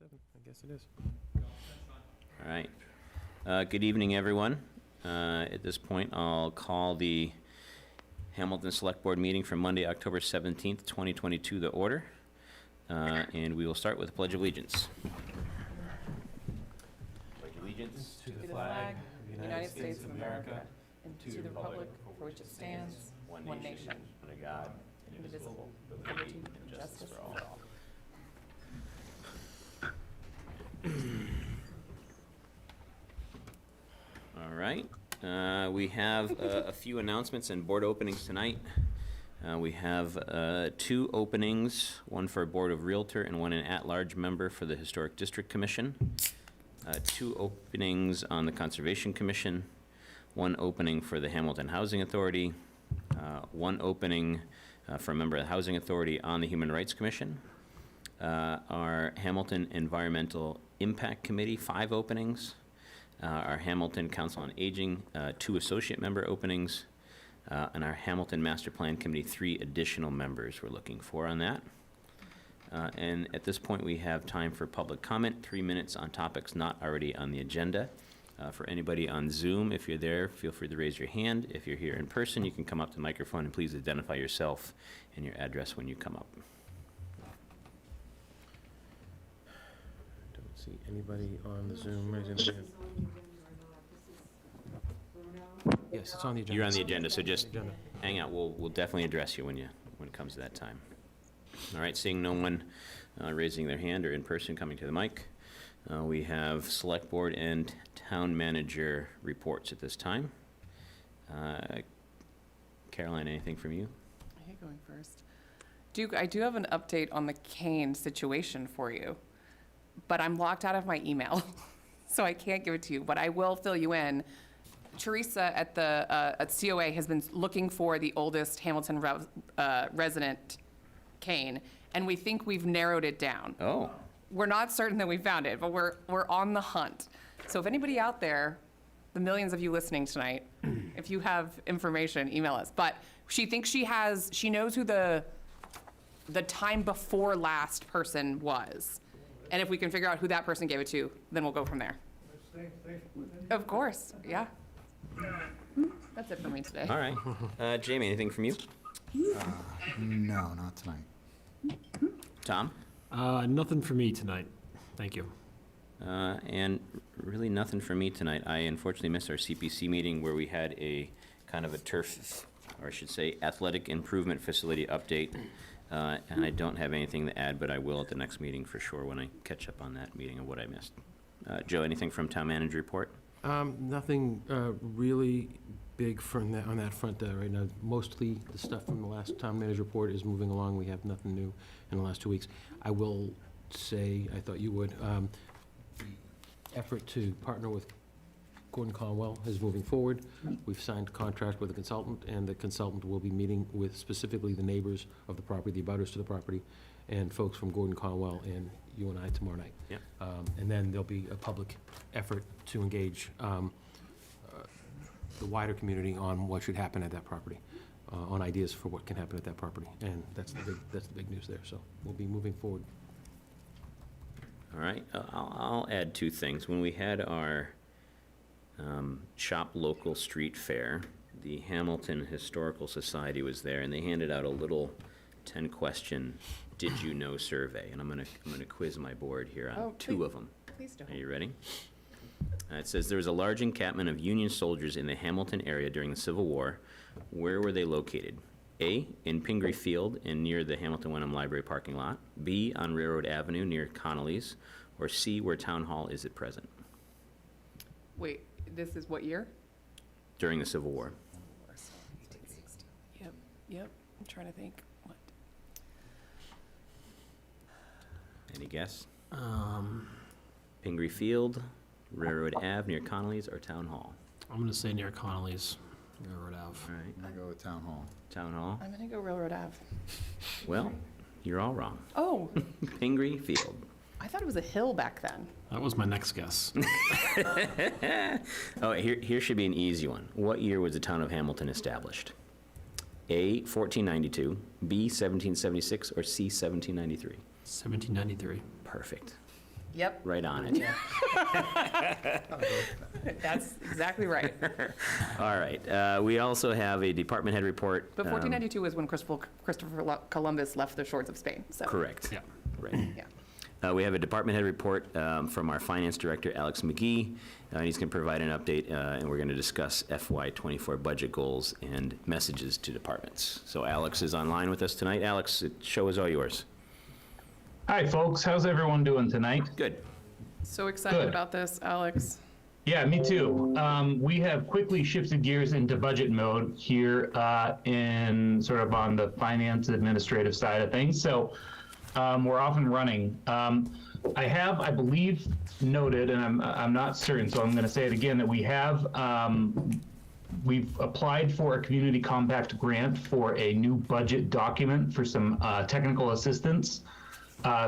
I guess it is. All right. Good evening, everyone. At this point, I'll call the Hamilton Select Board meeting for Monday, October 17th, 2022 to order. And we will start with the Pledge of Allegiance. Pledge allegiance To the flag of the United States of America, and to the republic for which it stands, one nation, under God, indivisible, with liberty and justice for all. All right. We have a few announcements and board openings tonight. We have 2 openings, one for Board of Realtor and one an at-large member for the Historic District Commission. 2 openings on the Conservation Commission, 1 opening for the Hamilton Housing Authority, 1 opening for a member of the Housing Authority on the Human Rights Commission. Our Hamilton Environmental Impact Committee, 5 openings. Our Hamilton Council on Aging, 2 associate member openings. And our Hamilton Master Plan Committee, 3 additional members we're looking for on that. And at this point, we have time for public comment, 3 minutes on topics not already on the agenda. For anybody on Zoom, if you're there, feel free to raise your hand. If you're here in person, you can come up to the microphone and please identify yourself and your address when you come up. Don't see anybody on the Zoom raising their hand. Yes, it's on the agenda. You're on the agenda, so just Agenda. hang out. We'll definitely address you when it comes to that time. All right, seeing no one raising their hand or in person coming to the mic, we have Select Board and Town Manager reports at this time. Caroline, anything from you? I hate going first. I do have an update on the Kane situation for you, but I'm locked out of my email, so I can't give it to you, but I will fill you in. Teresa at COA has been looking for the oldest Hamilton resident, Kane, and we think we've narrowed it down. Oh. We're not certain that we found it, but we're on the hunt. So if anybody out there, the millions of you listening tonight, if you have information, email us. But she thinks she knows who the time before last person was. And if we can figure out who that person gave it to, then we'll go from there. Of course, yeah. That's it for me today. All right. Jamie, anything from you? No, not tonight. Tom? Nothing for me tonight. Thank you. And really nothing for me tonight. I unfortunately missed our CPC meeting where we had a kind of a turf, or I should say, athletic improvement facility update. And I don't have anything to add, but I will at the next meeting for sure when I catch up on that meeting of what I missed. Joe, anything from Town Manager report? Nothing really big on that front right now. Mostly the stuff from the last Town Manager report is moving along. We have nothing new in the last 2 weeks. I will say, I thought you would, the effort to partner with Gordon Conwell is moving forward. We've signed a contract with a consultant, and the consultant will be meeting with specifically the neighbors of the property, the abutters to the property, and folks from Gordon Conwell and you and I tomorrow night. Yep. And then there'll be a public effort to engage the wider community on what should happen at that property, on ideas for what can happen at that property. And that's the big news there. So we'll be moving forward. All right. I'll add 2 things. When we had our Shop Local Street Fair, the Hamilton Historical Society was there, and they handed out a little 10-question "Did you know?" survey, and I'm gonna quiz my board here on 2 of them. Please don't. Are you ready? It says there was a large encampment of Union soldiers in the Hamilton area during the Civil War. Where were they located? A, in Pingree Field and near the Hamilton Wenham Library parking lot. B, on Railroad Avenue near Connolly's. Or C, where Town Hall is at present. Wait, this is what year? During the Civil War. Yep, I'm trying to think. What? Any guess? Pingree Field, Railroad Ave near Connolly's, or Town Hall? I'm going to say near Connolly's, Railroad Ave. All right. I'm gonna go with Town Hall. Town Hall? I'm gonna go Railroad Ave. Well, you're all wrong. Oh, Pingree Field. I thought it was a hill back then. That was my next guess. Oh, here should be an easy one. What year was the town of Hamilton established? A, 1492, B, 1776, or C, 1793? 1793. Perfect. Yep, right on it. that's exactly right. All right. We also have a department head report. But 1492 is when Christopher Columbus left the shores of Spain, so. Correct. Yeah. Right. Yeah. We have a department head report from our finance director, Alex McGee. And he's going to provide an update, and we're going to discuss FY24 budget goals and messages to departments. So Alex is online with us tonight. Alex, the show is all yours. Hi, folks. How's everyone doing tonight? Good. So excited Good. about this, Alex. Yeah, me too. We have quickly shifted gears into budget mode here in sort of on the finance administrative side of things. So we're off and running. I have, I believe, noted, and I'm not certain, so I'm going to say it again, that we've applied for a community compact grant for a new budget document for some technical assistance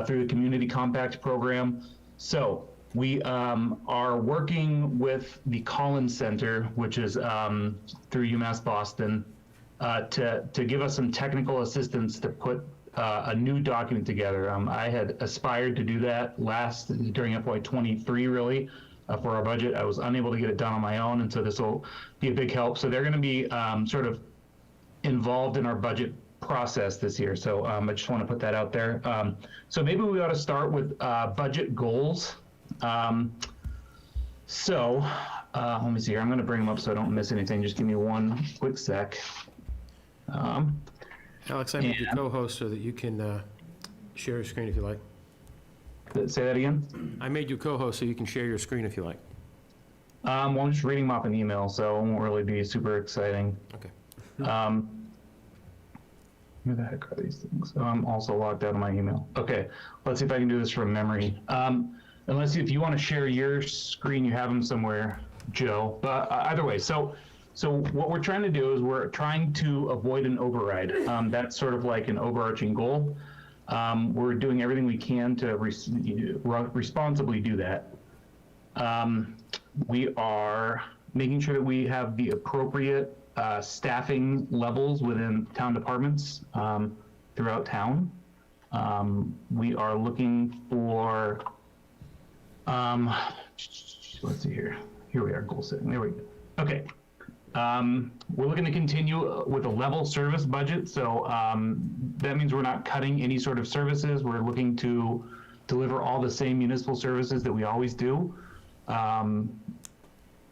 through the community compact program. So we are working with the Collins Center, which is through UMass Boston, to give us some technical assistance to put a new document together. I had aspired to do that during FY23 really for our budget. I was unable to get it done on my own, and so this will be a big help. So they're going to be sort of involved in our budget process this year. So I just want to put that out there. So maybe we ought to start with budget goals. Let me see here. I'm going to bring them up so I don't miss anything. Just give me one quick sec. Alex, I made you co-host so that you can share your screen if you like. Say that again? I made you co-host so you can share your screen if you like. Well, I'm just reading them off an email, so it won't really be super exciting. Okay. Who the heck are these things? Oh, I'm also logged out of my email. Okay, let's see if I can do this from memory. If you want to share your screen, you have them somewhere, Joe. But either way, so what we're trying to do is we're trying to avoid an override. That's sort of like an overarching goal. We're doing everything we can to responsibly do that. We are making sure that we have the appropriate staffing levels within town departments throughout town. We are looking for, let's see here. Here we are, goal setting. There we go. Okay. We're looking to continue with a level service budget. So that means we're not cutting any sort of services. We're looking to deliver all the same municipal services that we always do.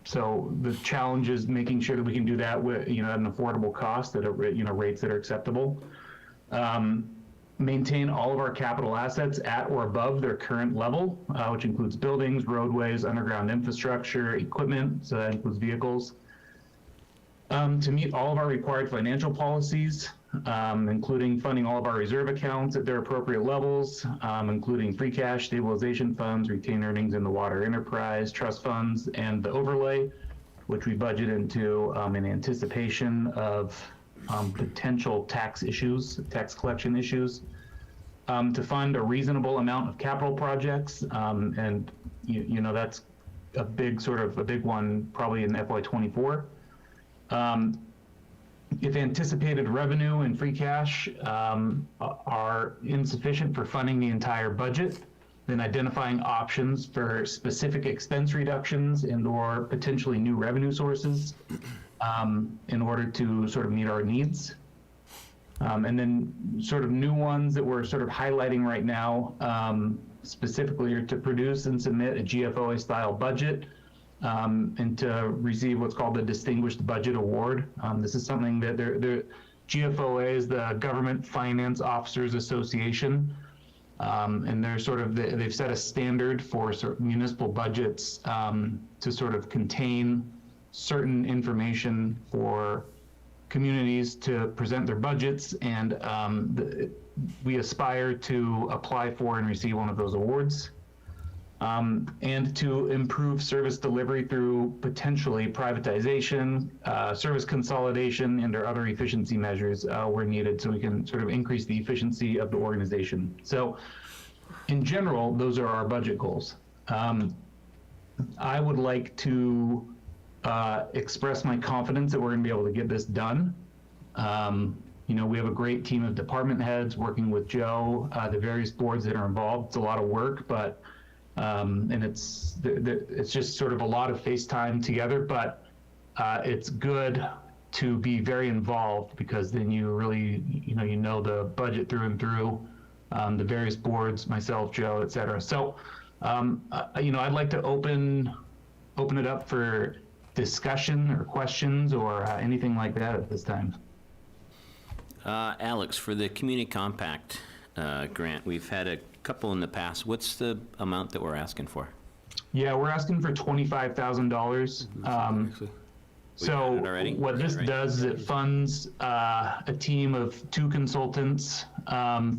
So the challenge is making sure that we can do that with, at an affordable cost at rates that are acceptable. Maintain all of our capital assets at or above their current level, which includes buildings, roadways, underground infrastructure, equipment, so that includes vehicles. To meet all of our required financial policies, including funding all of our reserve accounts at their appropriate levels, including free cash, stabilization funds, retained earnings in the water enterprise, trust funds, and the overlay, which we budget into in anticipation of potential tax collection issues, to fund a reasonable amount of capital projects, and that's a big one probably in FY24. If anticipated revenue and free cash are insufficient for funding the entire budget, then identifying options for specific expense reductions and/or potentially new revenue sources in order to sort of meet our needs. And then sort of new ones that we're sort of highlighting right now specifically are to produce and submit a GFOA-style budget and to receive what's called the Distinguished Budget Award. This is something that the GFOA is the Government Finance Officers Association, and they've set a standard for municipal budgets to sort of contain certain information for communities to present their budgets, and we aspire to apply for and receive one of those awards. And to improve service delivery through potentially privatization, service consolidation, and or other efficiency measures where needed, so we can sort of increase the efficiency of the organization. So in general, those are our budget goals. I would like to express my confidence that we're going to be able to get this done. We have a great team of department heads working with Joe, the various boards that are involved. It's a lot of work, but And it's just sort of a lot of face time together, but it's good to be very involved because then you really, you know the budget through and through, the various boards, myself, Joe, et cetera. So, I'd like to open it up for discussion or questions or anything like that at this time. Alex, for the Community Compact grant, we've had a couple in the past. What's the amount that we're asking for? Yeah, we're asking for $25,000. Actually, So it already? what this Right. does is it funds a team of 2 consultants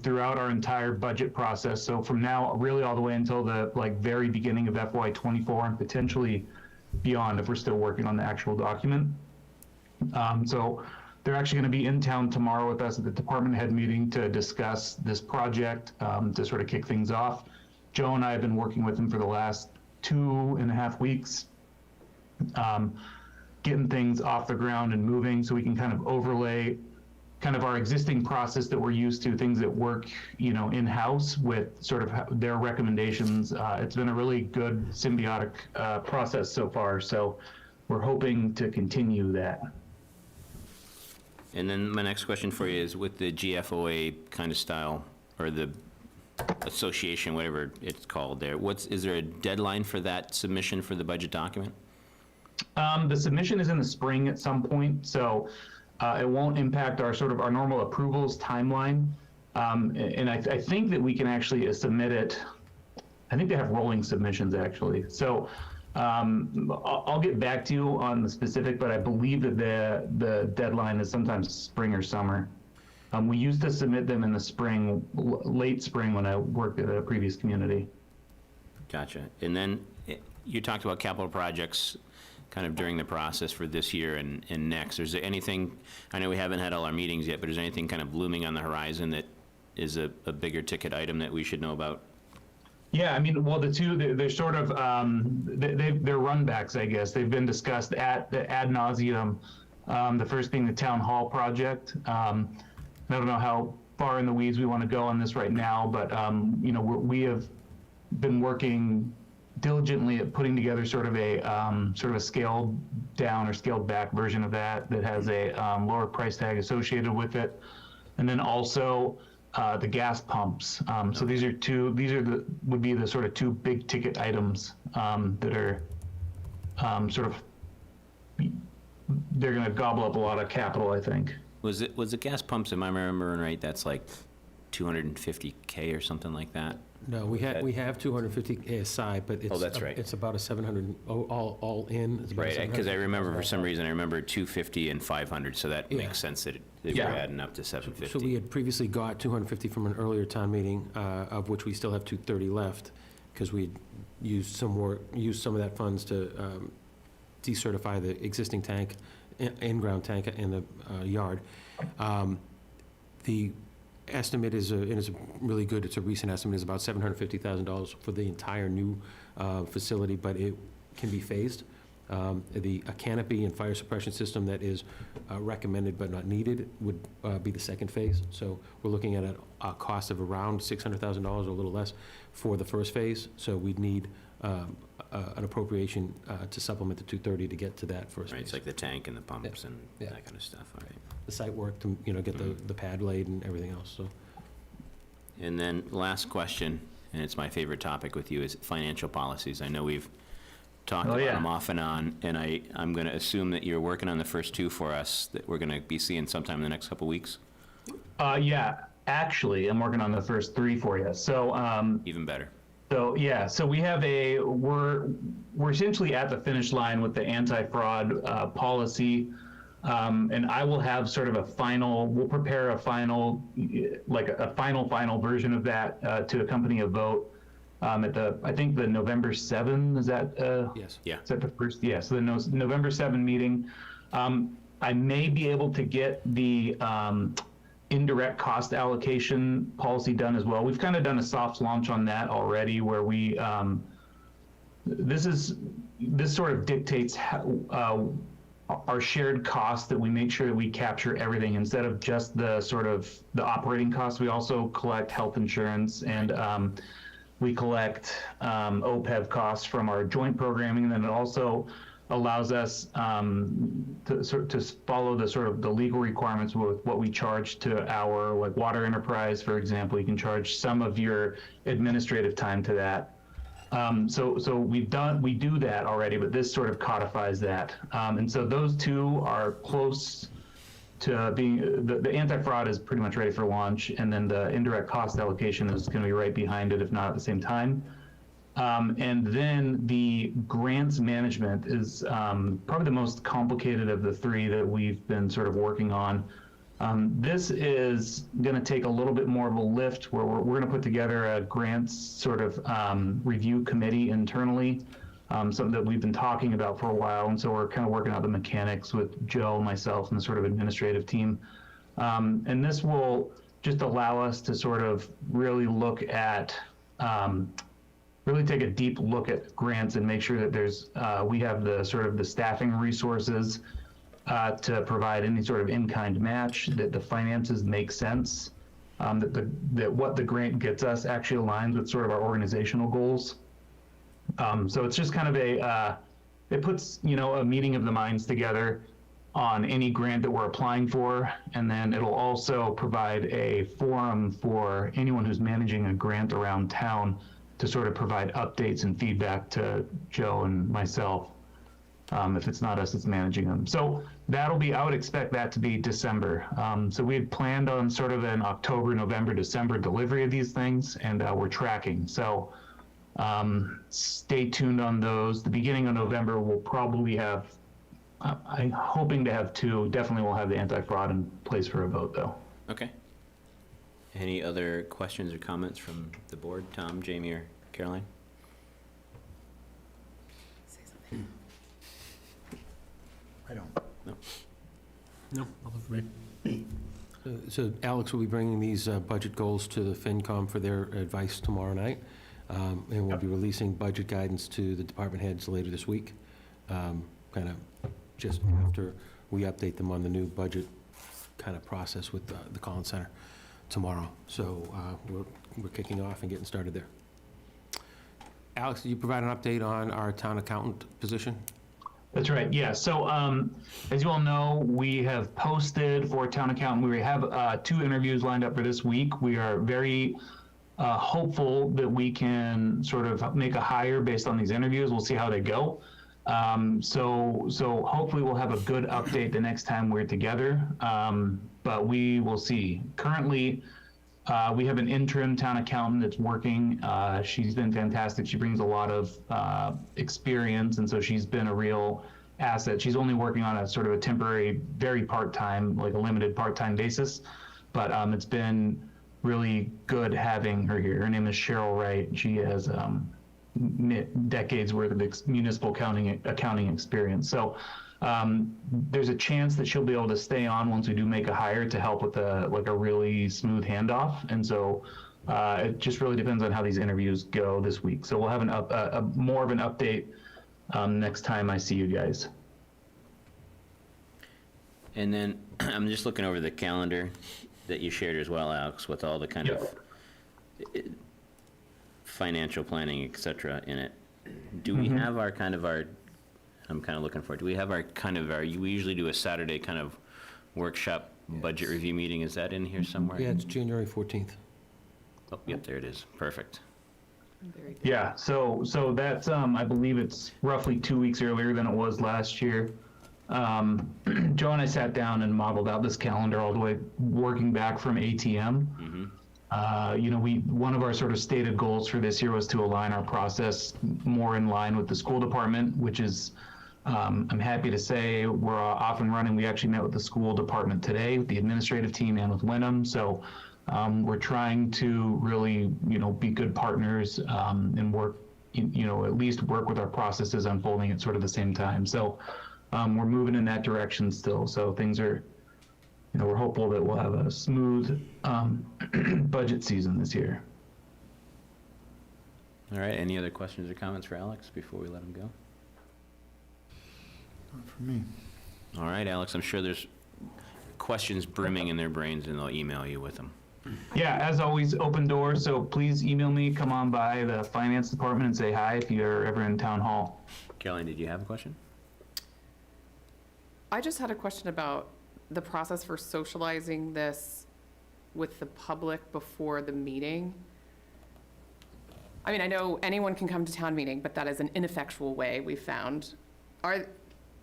throughout our entire budget process. So from now really all the way until the very beginning of FY24 and potentially beyond if we're still working on the actual document. So they're actually going to be in town tomorrow with us at the department head meeting to discuss this project to sort of kick things off. Joe and I have been working with them for the last 2.5 weeks. Getting things off the ground and moving so we can kind of overlay kind of our existing process that we're used to, things that work, in-house with sort of their recommendations. It's been a really good symbiotic process so far, so we're hoping to continue that. And then my next question for you is with the GFOA kind of style, or the association, whatever it's called there, is there a deadline for that submission for the budget document? The submission is in the spring at some point, so it won't impact our normal approvals timeline. And I think that we can actually submit it. I think they have rolling submissions actually. So I'll get back to you on the specific, but I believe that the deadline is sometimes spring or summer. We used to submit them in the spring, late spring when I worked at a previous community. Gotcha. And then you talked about capital projects kind of during the process for this year and next. Is there anything, I know we haven't had all our meetings yet, but is there anything kind of looming on the horizon that is a bigger ticket item that we should know about? Yeah, I mean, well, the two, they're sort of, they're runbacks, I guess. They've been discussed ad nauseum. The first being the town hall project. I don't know how far in the weeds we want to go on this right now, but, we have been working diligently at putting together sort of a scaled down or scaled back version of that has a lower price tag associated with it. And then also the gas pumps. So these would be the sort of 2 big ticket items that are they're going to gobble up a lot of capital, I think. Was the gas pumps, am I remembering right, that's like $250K or something like that? no, we have 250 aside, but it's. Oh, that's right. It's about a 700, all in. It's about a Right, because I remember for some $700,000. reason, I remember 250 and 500, so that Yeah. makes sense that we're Yeah. adding up to 750. So we had previously got 250 from an earlier town meeting, of which we still have 230 left, because we used some of that funds to decertify the existing tank, in-ground tank in the yard. The estimate is, and it's really good, it's a recent estimate, is about $750,000 for the entire new facility, but it can be phased. A canopy and fire suppression system that is recommended but not needed would be the second phase. So we're looking at a cost of around $600,000 or a little less for the first phase. So we'd need an appropriation to supplement the 230 to get to that first Right, phase. it's like the tank and the pumps and Yeah. that kind of stuff, all right. The site work to, get the pad laid and everything else, so. And then last question, and it's my favorite topic with you, is financial policies. I know we've talked about yeah. them off and on, and I'm going to assume that you're working on the first 2 for us that we're going to be seeing sometime in the next couple weeks. Yeah, actually, I'm working on the first 3 for you. So, Even better. so we have we're essentially at the finish line with the anti-fraud policy. And I will have sort of we'll prepare a final version of that to accompany a vote at I think the November 7, is that? Yes. Yeah. Is that the first? Yeah, so the November 7 meeting. I may be able to get the indirect cost allocation policy done as well. We've kind of done a soft launch on that already, where we, this sort of dictates how, our shared costs, that we make sure that we capture everything instead of just the operating costs. We also collect health insurance and we collect OPEB costs from our joint programming, and then it also allows us to follow the sort of the legal requirements with what we charge to our like water enterprise, for example. You can charge some of your administrative time to that. So we do that already, but this sort of codifies that. And so those two are close to being, the anti-fraud is pretty much ready for launch, and then the indirect cost allocation is going to be right behind it, if not at the same time. And then the grants management is probably the most complicated of the three that we've been sort of working on. This is going to take a little bit more of a lift, where we're going to put together a grants sort of review committee internally, something that we've been talking about for a while. And so we're kind of working out the mechanics with Joe, myself, and the sort of administrative team. And this will just allow us to sort of really look at really take a deep look at grants and make sure that there's we have the sort of the staffing resources to provide any sort of in-kind match, that the finances make sense, that what the grant gets us actually aligns with sort of our organizational goals. So it's just kind of it puts, a meeting of the minds together on any grant that we're applying for, and then it'll also provide a forum for anyone who's managing a grant around town to sort of provide updates and feedback to Joe and myself. If it's not us that's managing them. So that'll be, I would expect that to be December. So we had planned on sort of an October, November, December delivery of these things, and we're tracking. So stay tuned on those. The beginning of November, we'll probably have, I'm hoping to have two. Definitely we'll have the anti-fraud in place for a vote, though. Okay. Any other questions or comments from the board? Tom, Jamie, or Caroline? I don't. No, nothing for me. So Alex will be bringing these budget goals to the FinCom for their advice tomorrow night. And we'll be releasing budget guidance to the department heads later this week, kind of just after we update them on the new budget kind of process with the Collins Center tomorrow. So we're kicking off and getting started there. Alex, did you provide an update on our town accountant position? That's right, yeah. So as you all know, we have posted for town accountant. We have 2 interviews lined up for this week. We are very hopeful that we can sort of make a hire based on these interviews. We'll see how they go. So hopefully we'll have a good update the next time we're together, but we will see. Currently, we have an interim town accountant that's working. She's been fantastic. She brings a lot of experience, and so she's been a real asset. She's only working on a sort of a temporary, very part-time, like a limited part-time basis, but it's been really good having her here. Her name is Cheryl Wright. She has decades worth of municipal accounting experience. So there's a chance that she'll be able to stay on once we do make a hire to help with a really smooth handoff. And so it just really depends on how these interviews go this week. So we'll have more of an update next time I see you guys. And then I'm just looking over the calendar that you shared as well, Alex, with all the kind of financial planning, et cetera, in it. Do we have our kind of I'm kind of looking for it. Do we have we usually do a Saturday kind of workshop budget review meeting. Is that in here somewhere? Yeah, it's January 14th. Oh, yep, there it is. Perfect. Yeah, so that's, I believe it's roughly 2 weeks earlier than it was last year. Joe and I sat down and modeled out this calendar all the way working back from ATM. One of our sort of stated goals for this year was to align our process more in line with the school department, which is, I'm happy to say we're off and running. We actually met with the school department today, with the administrative team and with Wyndham. So we're trying to really, be good partners and work, at least work with our processes unfolding at sort of the same time. So we're moving in that direction still. So things are, we're hopeful that we'll have a smooth budget season this year. All right. Any other questions or comments for Alex before we let him go? Not for me. All right, Alex. I'm sure there's questions brimming in their brains, and they'll email you with them. Yeah, as always, open door, so please email me, come on by the finance department and say hi if you're ever in town hall. Caroline, did you have a question? I just had a question about the process for socializing this with the public before the meeting. I mean, I know anyone can come to town meeting, but that is an ineffectual way, we've found.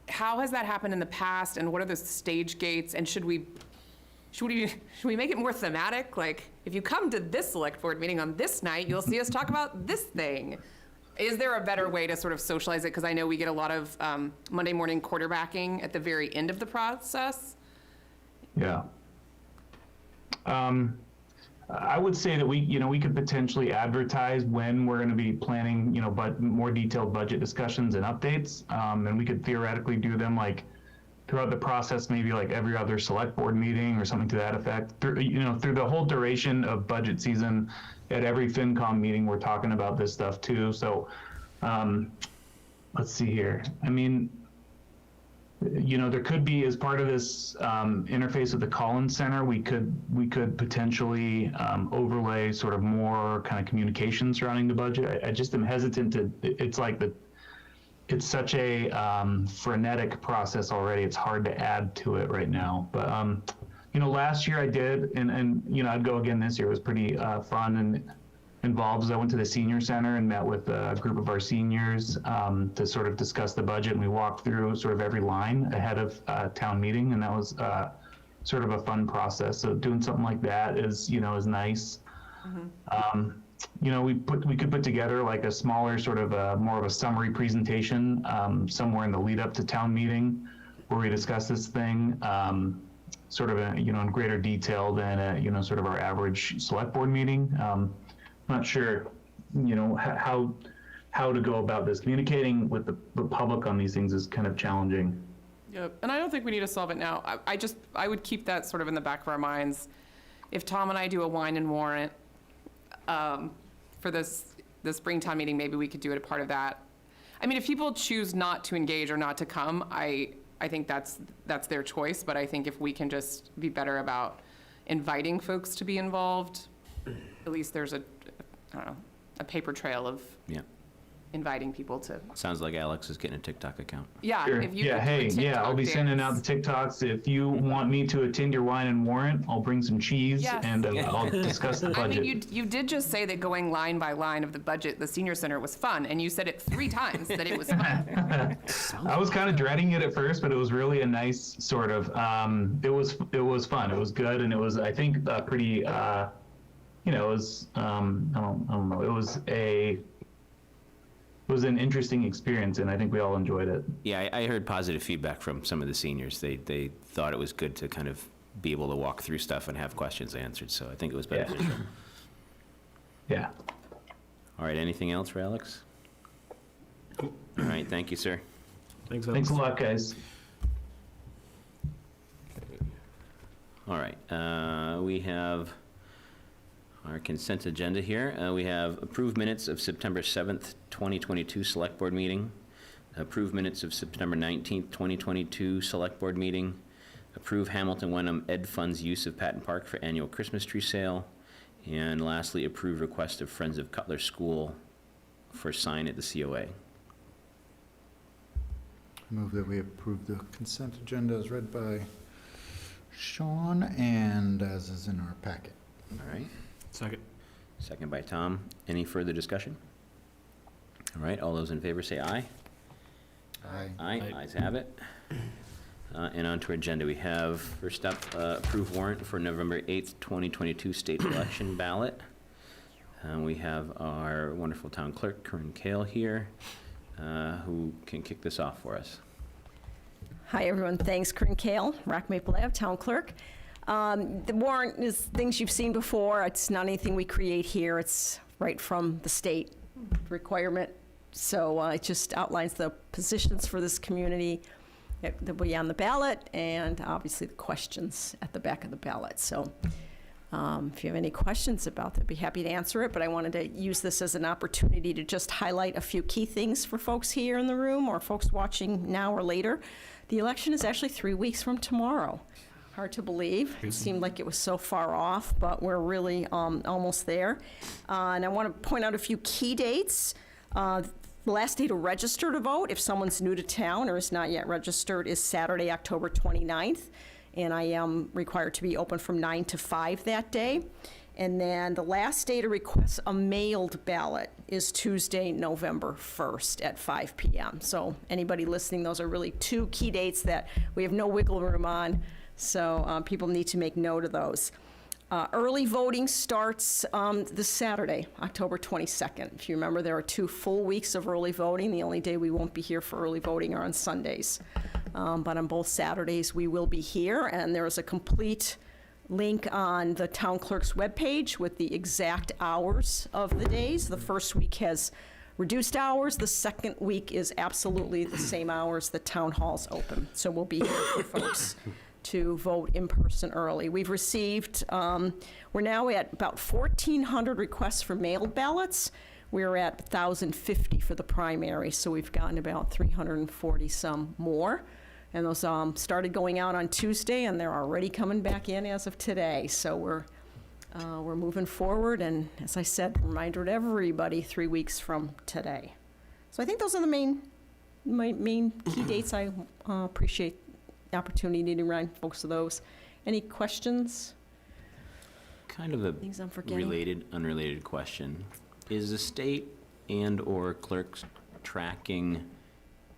How has that happened in the past, and what are the stage gates, and should we make it more thematic? Like, if you come to this select board meeting on this night, you'll see us talk about this thing. Is there a better way to sort of socialize it? Because I know we get a lot of Monday morning quarterbacking at the very end of the process. Yeah. I would say that we could potentially advertise when we're going to be planning, but more detailed budget discussions and updates. And we could theoretically do them like throughout the process, maybe like every other select board meeting or something to that effect. Through the whole duration of budget season, at every FinCom meeting, we're talking about this stuff too. So let's see here. I mean, there could be, as part of this interface with the Collins Center, we could potentially overlay sort of more kind of communication surrounding the budget. I just am hesitant to. It's such a frenetic process already. It's hard to add to it right now. But last year I did, and I'd go again this year. It was pretty fun and involved. I went to the senior center and met with a group of our seniors to sort of discuss the budget, and we walked through sort of every line ahead of town meeting, and that was sort of a fun process. So doing something like that is nice. Mm-hmm. We could put together like a smaller sort of more of a summary presentation somewhere in the lead up to town meeting where we discuss this thing sort of in greater detail than sort of our average select board meeting. Not sure, how to go about this. Communicating with the public on these things is kind of challenging. Yep, and I don't think we need to solve it now. I would keep that sort of in the back of our minds. If Tom and I do a wine and warrant for the Springtown meeting, maybe we could do it a part of that. I mean, if people choose not to engage or not to come, I think that's their choice, but I think if we can just be better about inviting folks to be involved, at least there's a paper trail of inviting people to. Sounds like Alex is getting a TikTok account. Yeah. Sure. If you I'll be sending out the TikToks. If you want me to attend your wine and warrant, I'll bring some cheese. Yes. And I'll discuss the budget. I mean, you did just say that going line by line of the budget, the senior center was fun, and you said it 3 times that it was fun. I was kind of dreading it at first, but it was really a nice sort of. It was fun. It was good, and it was, I think, pretty. It was. I don't know. It was an interesting experience, and I think we all enjoyed it. Yeah, I heard positive feedback from some of the seniors. They thought it was good to kind of be able to walk through stuff and have questions answered, so I think it was beneficial. Yeah. All right, anything else for Alex? All right, thank you, sir. Thanks, Thanks a lot, guys. All right, we have our consent agenda here. We have approved minutes of September 7th, 2022 Select Board meeting, approved minutes of September 19th, 2022 Select Board meeting, approve Hamilton Wenham Ed Fund's use of Patton Park for annual Christmas tree sale, and lastly, approve request of Friends of Cutler School for sign at the COA. Move that we approve the consent agenda as read by Sean and as is in our packet. All right. Second. Second by Tom. Any further discussion? All right, all those in favor say aye. Aye. Aye, Aye. ayes have it. And on to our agenda, we have, first up, approved warrant for November 8th, 2022 state election ballot. We have our wonderful town clerk, Corinne Kale, here, who can kick this off for us. Hi, everyone. Thanks. Corinne Kale, Rock Maple Ave, Town Clerk. The warrant is things you've seen before. It's not anything we create here. It's right from the state requirement. So it just outlines the positions for this community that will be on the ballot, and obviously the questions at the back of the ballot. So if you have any questions about that, I'd be happy to answer it, but I wanted to use this as an opportunity to just highlight a few key things for folks here in the room or folks watching now or later. The election is actually 3 weeks from tomorrow. Hard to believe. It seemed like it was so far off, but we're really almost there. And I want to point out a few key dates. The last day to register to vote, if someone's new to town or is not yet registered, is Saturday, October 29th. And I am required to be open from 9 to 5 that day. And then the last day to request a mailed ballot is Tuesday, November 1st at 5 p.m. So anybody listening, those are really two key dates that we have no wiggle room on. So people need to make note of those. Early voting starts this Saturday, October 22nd. If you remember, there are 2 full weeks of early voting. The only day we won't be here for early voting are on Sundays. But on both Saturdays, we will be here, and there is a complete link on the town clerk's webpage with the exact hours of the days. The first week has reduced hours. The second week is absolutely the same hours the town hall's open. So we'll be here for folks to vote in person early. We've received, we're now at about 1,400 requests for mailed ballots. We're at 1,050 for the primary, so we've gotten about 340 some more. And those started going out on Tuesday, and they're already coming back in as of today. So we're moving forward, and as I said, reminder to everybody, 3 weeks from today. So I think those are the main key dates. I appreciate the opportunity to remind folks of those. Any questions? Kind of a Things I'm forgetting? related, unrelated question. Is the state and/or clerks tracking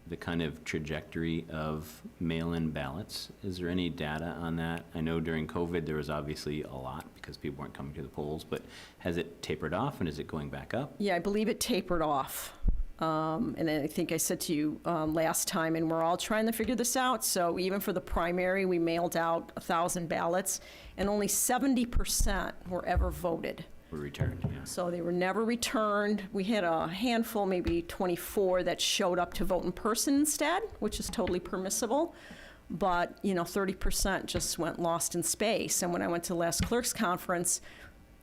the kind of trajectory of mail-in ballots? Is there any data on that? I know during COVID there was obviously a lot because people weren't coming to the polls, but has it tapered off and is it going back up? Yeah, I believe it tapered off. And I think I said to you last time, and we're all trying to figure this out. So even for the primary, we mailed out 1,000 ballots, and only 70% were ever voted. Were returned, yeah. So they were never returned. We had a handful, maybe 24, that showed up to vote in person instead, which is totally permissible. But, 30% just went lost in space. And when I went to last clerk's conference,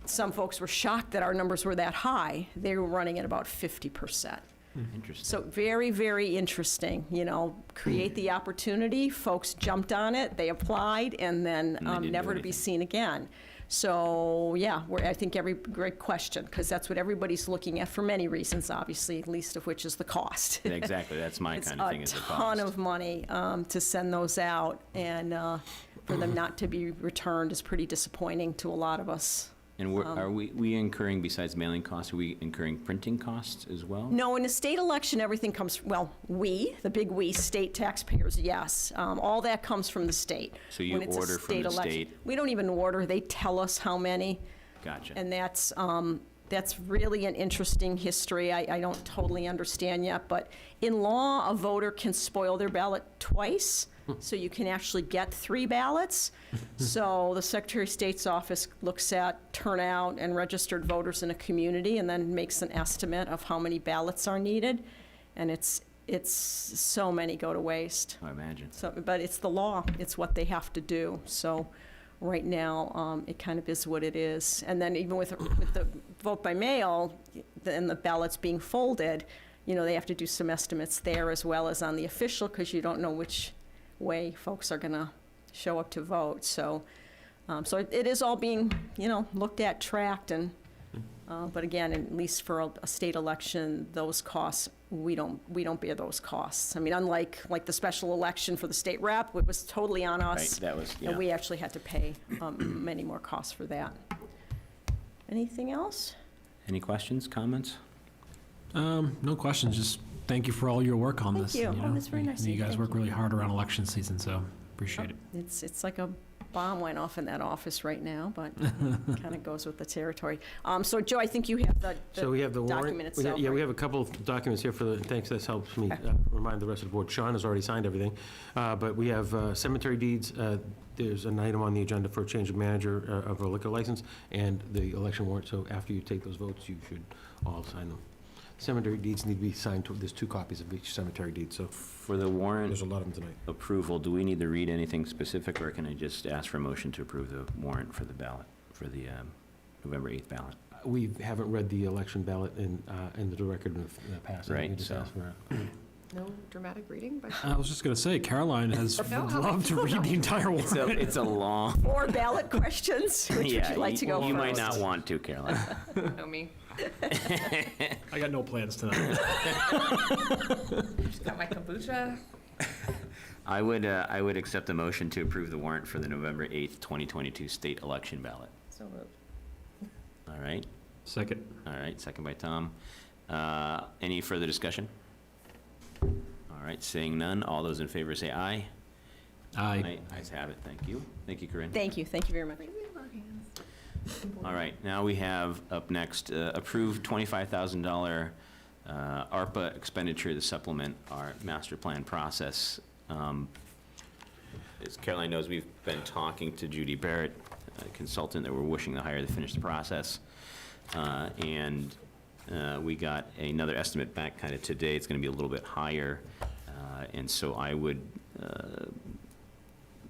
some folks were shocked that our numbers were that high. They were running at about 50%. Interesting. So very, very interesting, create the opportunity. Folks jumped on it, they applied, and then And they didn't do never to be anything. seen again. So, yeah, I think great question, because that's what everybody's looking at for many reasons, obviously, least of which is the cost. Yeah, exactly, that's my kind of thing, is the It's a cost. ton of money to send those out, and for them not to be returned is pretty disappointing to a lot of us. And are we incurring, besides mailing costs, are we incurring printing costs as well? No, in a state election, everything comes, the big we, state taxpayers, yes. All that comes from the state. So you When it's a order from the election. state? We don't even order, they tell us how many, Gotcha. and that's really an interesting history I don't totally understand yet, but in law, a voter can spoil their ballot twice, so you can actually get 3 ballots. So the Secretary of State's office looks at turnout and registered voters in a community and then makes an estimate of how many ballots are needed, and it's so many go to waste. I imagine. So, but it's the law, it's what they have to do. So right now, it kind of is what it is. And then even with the vote by mail and the ballots being folded, they have to do some estimates there as well as on the official, because you don't know which way folks are going to show up to vote. So it is all being, looked at, tracked, and but again, at least for a state election, those costs, we don't bear those costs. I mean, unlike the special election for the state rep, it was totally on Right, us. that was, yeah. And we actually had to pay many more costs for that. Anything else? Any questions, comments? No questions, just thank you for all your work on Thank this. you. Oh, know. that's very nice of You you. guys Thank work you. really hard around election season, so appreciate it. It's like a bomb went off in that office right now, but kind of goes with the territory. So Joe, I think you have the So we have the warrant. document itself. Yeah, we right? have a couple of documents here thanks, this helps me remind the rest of the board. Sean has already signed everything. But we have cemetery deeds. There's an item on the agenda for a change of manager of a liquor license and the election warrant. So after you take those votes, you should all sign them. Cemetery deeds need to be signed. There's 2 copies of each cemetery deed, so For the warrant there's a lot of them tonight. approval, do we need to read anything specific, or can I just ask for a motion to approve the warrant for the ballot, for the November 8th ballot? We haven't read the election ballot in the record of the past. I think Right, we just so- asked for No dramatic reading, but I was just gonna say, Caroline has No, how loved to read the entire warrant. It's a long. Or ballot questions, which would Yeah, you like to go first? You might not want to, Caroline. know me. I got no plans tonight. Just got my kombucha. I would accept the motion to approve the warrant for the November 8th, 2022 state election ballot. So moved. All right, Second. all right, second by Tom. Any further discussion? All right, seeing none, all those in favor say aye. Aye. Ayes have it, thank you. Thank you, Corinne. Thank you very much. All right, now we have up next, approved $25,000 ARPA expenditure to supplement our master plan process. As Caroline knows, we've been talking to Judy Barrett, a consultant that we're wishing to hire to finish the process. And we got another estimate back kind of today. It's going to be a little bit higher. And so I would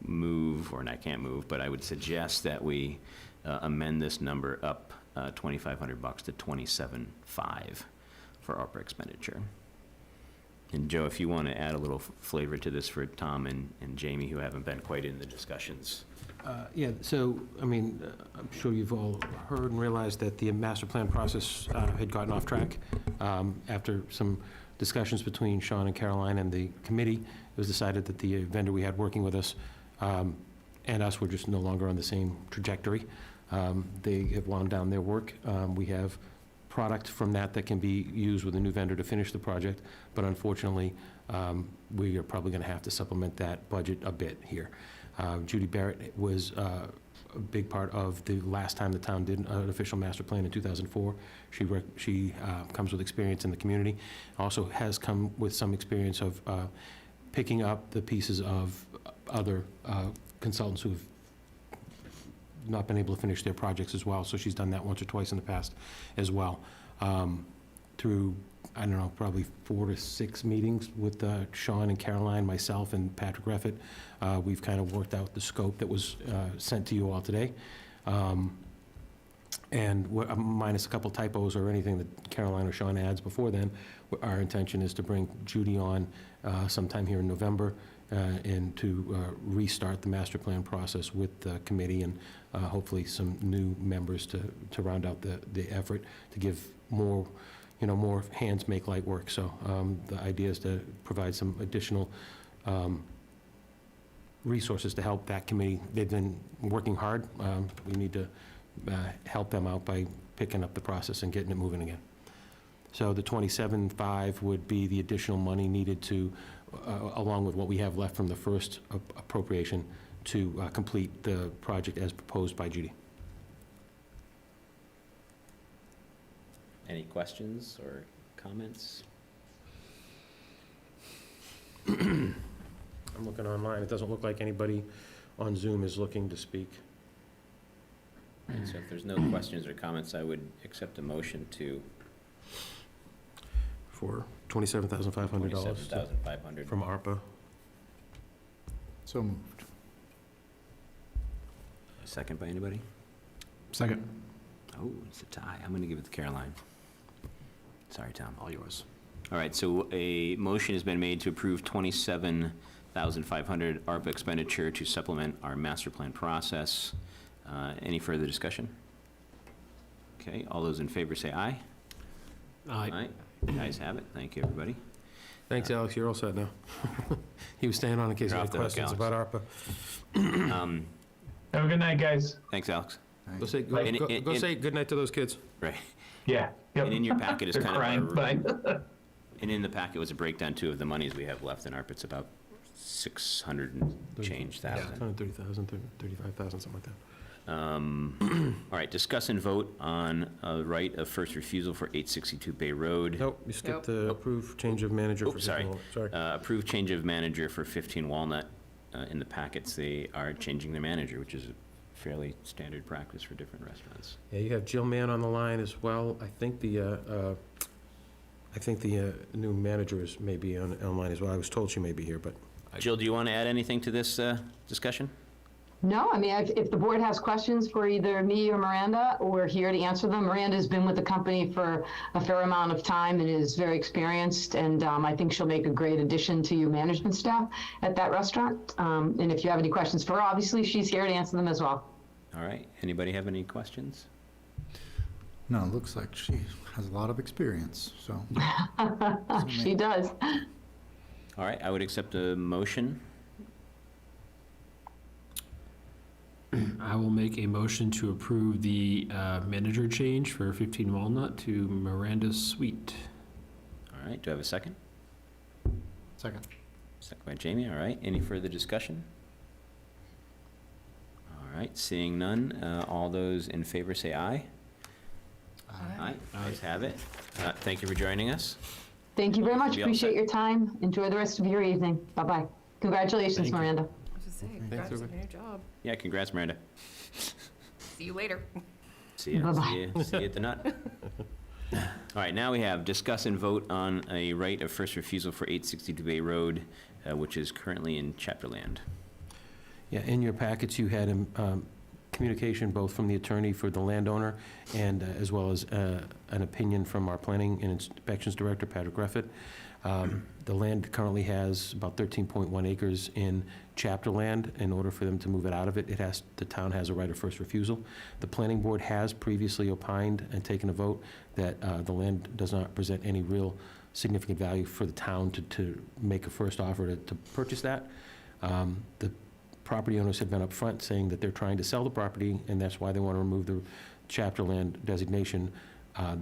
move, or I can't move, but I would suggest that we amend this number up $2,500 to $27,500 for ARPA expenditure. And Joe, if you want to add a little flavor to this for Tom and Jamie, who haven't been quite in the discussions. Yeah, so, I mean, I'm sure you've all heard and realized that the master plan process had gotten off track. After some discussions between Sean and Caroline and the committee, it was decided that the vendor we had working with us and us were just no longer on the same trajectory. They have wound down their work. We have product from that can be used with a new vendor to finish the project, but unfortunately, we are probably going to have to supplement that budget a bit here. Judy Barrett was a big part of the last time the town did an official master plan in 2004. She comes with experience in the community, also has come with some experience of picking up the pieces of other consultants who've not been able to finish their projects as well, so she's done that once or twice in the past as well. Through, I don't know, probably 4 to 6 meetings with Sean and Caroline, myself, and Patrick Reffett, we've kind of worked out the scope that was sent to you all today. And minus a couple typos or anything that Caroline or Sean adds before then, our intention is to bring Judy on sometime here in November and to restart the master plan process with the committee and hopefully some new members to round out the effort to give more, more hands make light work. So the idea is to provide some additional resources to help that committee. They've been working hard. We need to help them out by picking up the process and getting it moving again. So the 27.5 would be the additional money needed to, along with what we have left from the first appropriation, to complete the project as proposed by Judy. Any questions or comments? I'm looking online. It doesn't look like anybody on Zoom is looking to speak. And so if there's no questions or comments, I would accept a motion to For $27,500 $27,500. from ARPA. So moved. A second by anybody? Second. Oh, it's a tie. I'm going to give it to Caroline. Sorry, Tom, all yours. All right, so a motion has been made to approve $27,500 ARPA expenditure to supplement our master plan process. Any further discussion? Okay, all those in favor say aye. Aye. Ayes have it. Thank you, everybody. Thanks, Alex. You're all set now. He was staying on in case you You're had off the hook, questions Alex. about ARPA. Have a good night, guys. Thanks, Alex. Go say, And- go say goodnight to those kids. Right. Yeah. Yep. And in your packet is They're kind crying, of and in the packet was a breakdown, too, of the monies we have left in ARPA. It's about 600 and change thousand. 130,000, 35,000, something like that. All right, discuss and vote on a right of first refusal for 862 Bay Road. Nope, you skipped Nope. the approved change of manager for. Oops, sorry. Sorry. Approved change of manager for 15 Walnut. In the packets, they are changing their manager, which is a fairly standard practice for different restaurants. Yeah, you have Jill Mann on the line as well. I think the new manager is maybe online as well. I was told she may be here, but. Jill, do you want to add anything to this discussion? No, I mean, if the board has questions for either me or Miranda, we're here to answer them. Miranda's been with the company for a fair amount of time and is very experienced, and I think she'll make a great addition to your management staff at that restaurant. And if you have any questions for her, obviously, she's here to answer them as well. All right, anybody have any questions? No, it looks like she has a lot of experience, so. She does. All right, I would accept a motion. I will make a motion to approve the manager change for 15 Walnut to Miranda Sweet. All right, do I have a second? Second. Second by Jamie, all right. Any further discussion? All right, seeing none, all those in favor say aye. Aye. Ayes have it. Thank you for joining us. Thank you very much. Be all Appreciate set. your time. Enjoy the rest of your evening. Bye-bye. Congratulations, Thank you. Miranda. I was just saying, Thanks, congrats on everybody. your new job. Yeah, congrats, Miranda. See you later. See you, Bye-bye. see you at the nut. All right, now we have discuss and vote on a right of first refusal for 862 Bay Road, which is currently in chapter land. Yeah, in your packets, you had communication both from the attorney for the landowner and as well as an opinion from our planning and inspections director, Patrick Greffett. The land currently has about 13.1 acres in chapter land. In order for them to move it out of it, the town has a right of first refusal. The planning board has previously opined and taken a vote that the land does not present any real significant value for the town to make a first offer to purchase that. The property owners have been upfront saying that they're trying to sell the property, and that's why they want to remove the chapter land designation.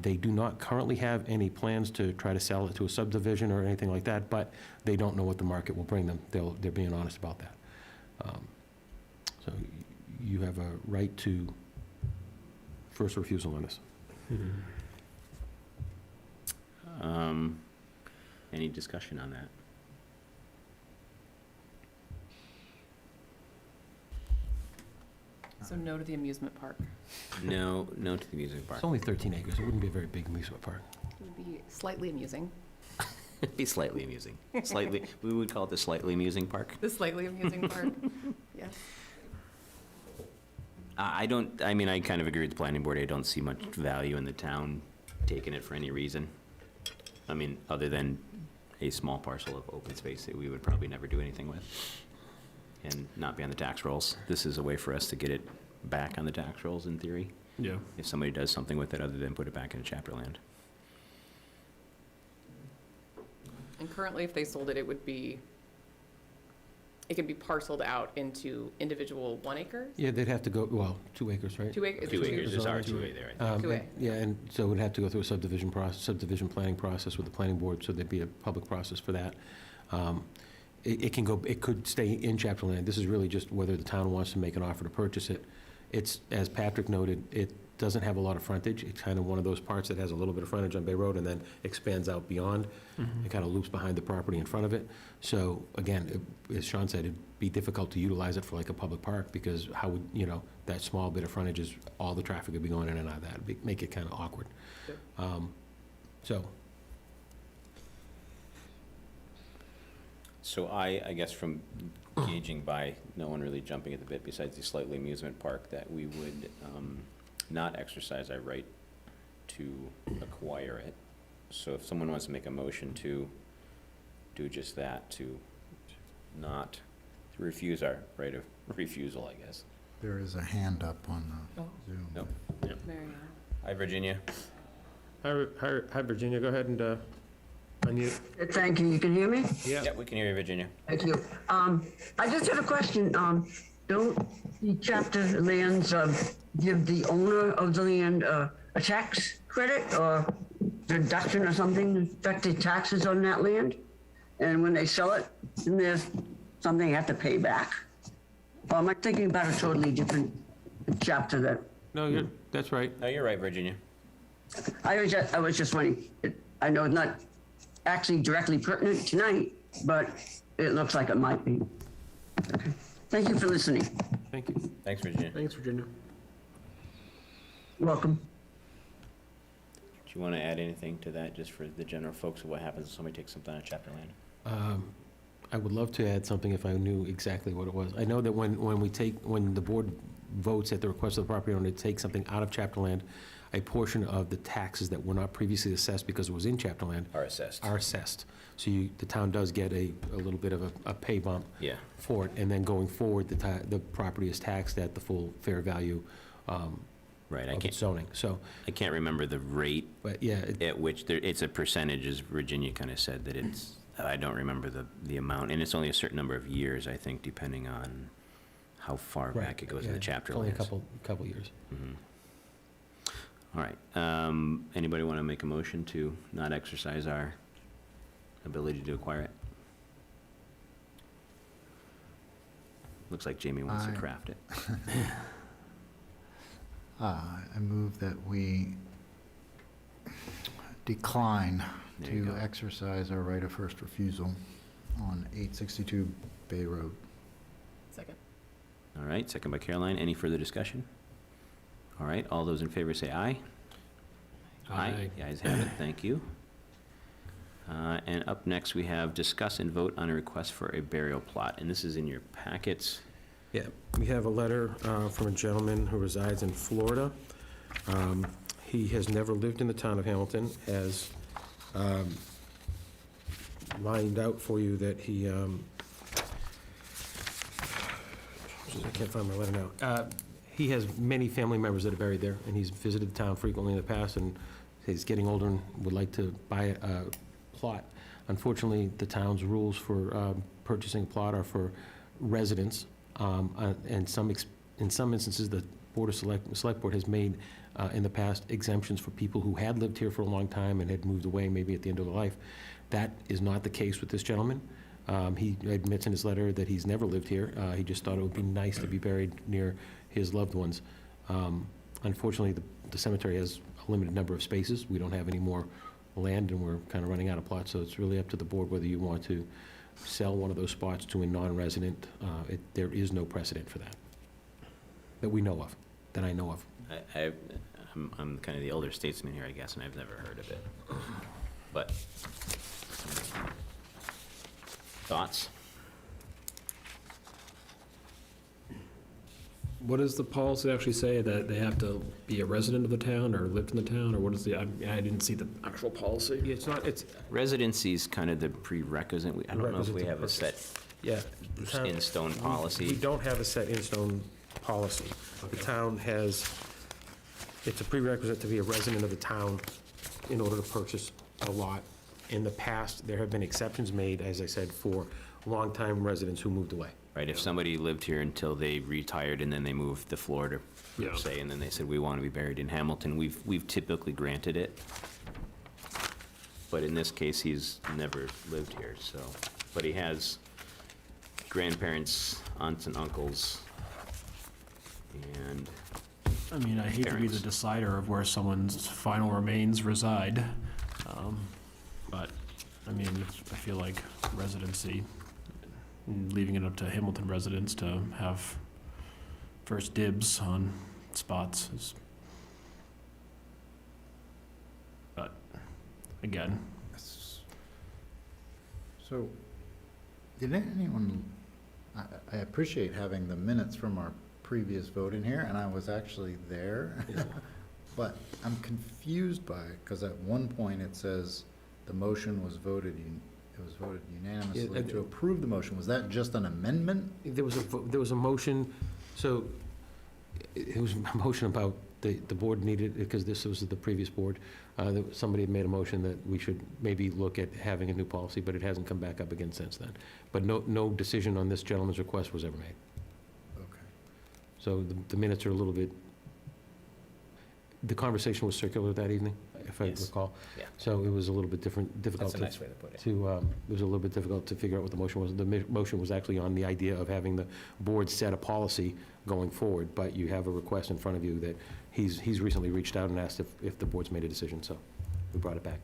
They do not currently have any plans to try to sell it to a subdivision or anything like that, but they don't know what the market will bring them. They're being honest about that. So you have a right to first refusal on this. Any discussion on that? So no to the amusement park. No, no to the music park. It's only 13 acres. It wouldn't be a very big amusement park. It would be slightly amusing. It'd be slightly amusing. Slightly, we would call it the slightly amusing park. The slightly amusing park. Yes. I kind of agree with the planning board. I don't see much value in the town taking it for any reason. I mean, other than a small parcel of open space that we would probably never do anything with and not be on the tax rolls. This is a way for us to get it back on the tax rolls in theory, Yeah. if somebody does something with it other than put it back into chapter land. And currently, if they sold it, it could be parceled out into individual 1 acres? Yeah, they'd have to go, 2 acres, right? 2 acres? 2 acres is Sorry. R2A there, I think. 2A. Yeah, and so it would have to go through a subdivision planning process with the planning board, so there'd be a public process for that. It could stay in chapter land. This is really just whether the town wants to make an offer to purchase it. It's, as Patrick noted, it doesn't have a lot of frontage. It's kind of one of those parts that has a little bit of frontage on Bay Road and then expands out beyond. It kind of loops behind the property in front of it. So again, as Sean said, it'd be difficult to utilize it for like a public park because how would, that small bit of frontage is, all the traffic would be going in and out of that. It'd make it kind of awkward. So I guess from gauging by no one really jumping at the bit besides the slightly amusement park, that we would not exercise our right to acquire it. So if someone wants to make a motion to do just that, to refuse our right of refusal, I guess. There is a hand up on the Oh. Zoom. Nope. There you go. Hi, Virginia. Hi, Virginia, go ahead and unmute. Thank you. You can hear me? Yeah, we can hear you, Virginia. Thank you. I just had a question. Don't the chapter lands give the owner of the land a tax credit or deduction or something to affect the taxes on that land? And when they sell it, then there's something they have to pay back? Or am I thinking about a totally different chapter that No, that's right. No, you're right, Virginia. I was just wondering. I know it's not actually directly pertinent tonight, but it looks like it might be. Okay. Thank you for listening. Thank you. Thanks, Virginia. Thanks, Virginia. Welcome. Do you want to add anything to that, just for the general folks of what happens if somebody takes something out of chapter land? I would love to add something if I knew exactly what it was. I know that when the board votes at the request of the property owner to take something out of chapter land, a portion of the taxes that were not previously assessed because it was in chapter land Are assessed. are assessed. So the town does get a little bit of a pay bump Yeah. for it, and then going forward, the property is taxed at the full fair value Right, I of can't, its zoning. So, I can't remember the rate but yeah, at which it's a percentage, as Virginia kind of said, that it's, I don't remember the amount, and it's only a certain number of years, I think, depending on how far right, back it goes in yeah, the chapter only a lands. couple years. Mhm. All right, anybody want to make a motion to not exercise our ability to acquire it? Looks like Jamie wants to I- craft it. I move that we decline There you to go. exercise our right of first refusal on 862 Bay Road. Second. All right, second by Caroline. Any further discussion? All right, all those in favor say aye. Aye. The ayes have it, thank you. And up next, we have discuss and vote on a request for a burial plot, and this is in your packets. Yeah, we have a letter from a gentleman who resides in Florida. He has never lived in the town of Hamilton, has lined out for you that he, I can't find my letter now. He has many family members that are buried there, and he's visited the town frequently in the past, and he's getting older and would like to buy a plot. Unfortunately, the town's rules for purchasing a plot are for residents, and in some instances, the Board of Select Board has made, in the past, exemptions for people who had lived here for a long time and had moved away maybe at the end of their life. That is not the case with this gentleman. He admits in his letter that he's never lived here. He just thought it would be nice to be buried near his loved ones. Unfortunately, the cemetery has a limited number of spaces. We don't have any more land, and we're kind of running out of plots, so it's really up to the board whether you want to sell one of those spots to a non-resident. There is no precedent for that we know of, that I know of. I'm kind of the elder statesman here, I guess, and I've never heard of it. But, thoughts? What does the policy actually say, that they have to be a resident of the town or lived in the town, or what is I didn't see the actual policy. It's not, it's, Residency's kind of the prerequisite. I don't know if we have a set yeah. the town- in-stone We policy. don't have a set in-stone policy. The town has, it's a prerequisite to be a resident of the town in order to purchase a lot. In the past, there have been exceptions made, as I said, for longtime residents who moved away. Right, if somebody lived here until they retired and then they moved to Florida, Yeah. say, and then they said, we want to be buried in Hamilton, we've typically granted it. But in this case, he's never lived here, so, but he has grandparents, aunts and uncles, and, I mean, I hate to be the Parents. decider of where someone's final remains reside, but, I mean, I feel like residency, leaving it up to Hamilton residents to have first dibs on spots is, but, again, So, did anyone, I appreciate having the minutes from our previous vote in here, and I was actually there. But I'm confused by it, because at one point it says the motion was voted, it was voted unanimously Yeah, to approve the motion. Was that just an amendment? There was a motion, so it was a motion about the board needed, because this was the previous board, somebody had made a motion that we should maybe look at having a new policy, but it hasn't come back up again since then. But no decision on this gentleman's request was ever made. Okay. So the minutes are a little bit, the conversation was circular that evening, if I Yes. recall. Yeah. So it was a little bit difficult that's a to nice way to put it. it was a little bit difficult to figure out what the motion was. The motion was actually on the idea of having the board set a policy going forward, but you have a request in front of you that he's recently reached out and asked if the board's made a decision, so we brought it back.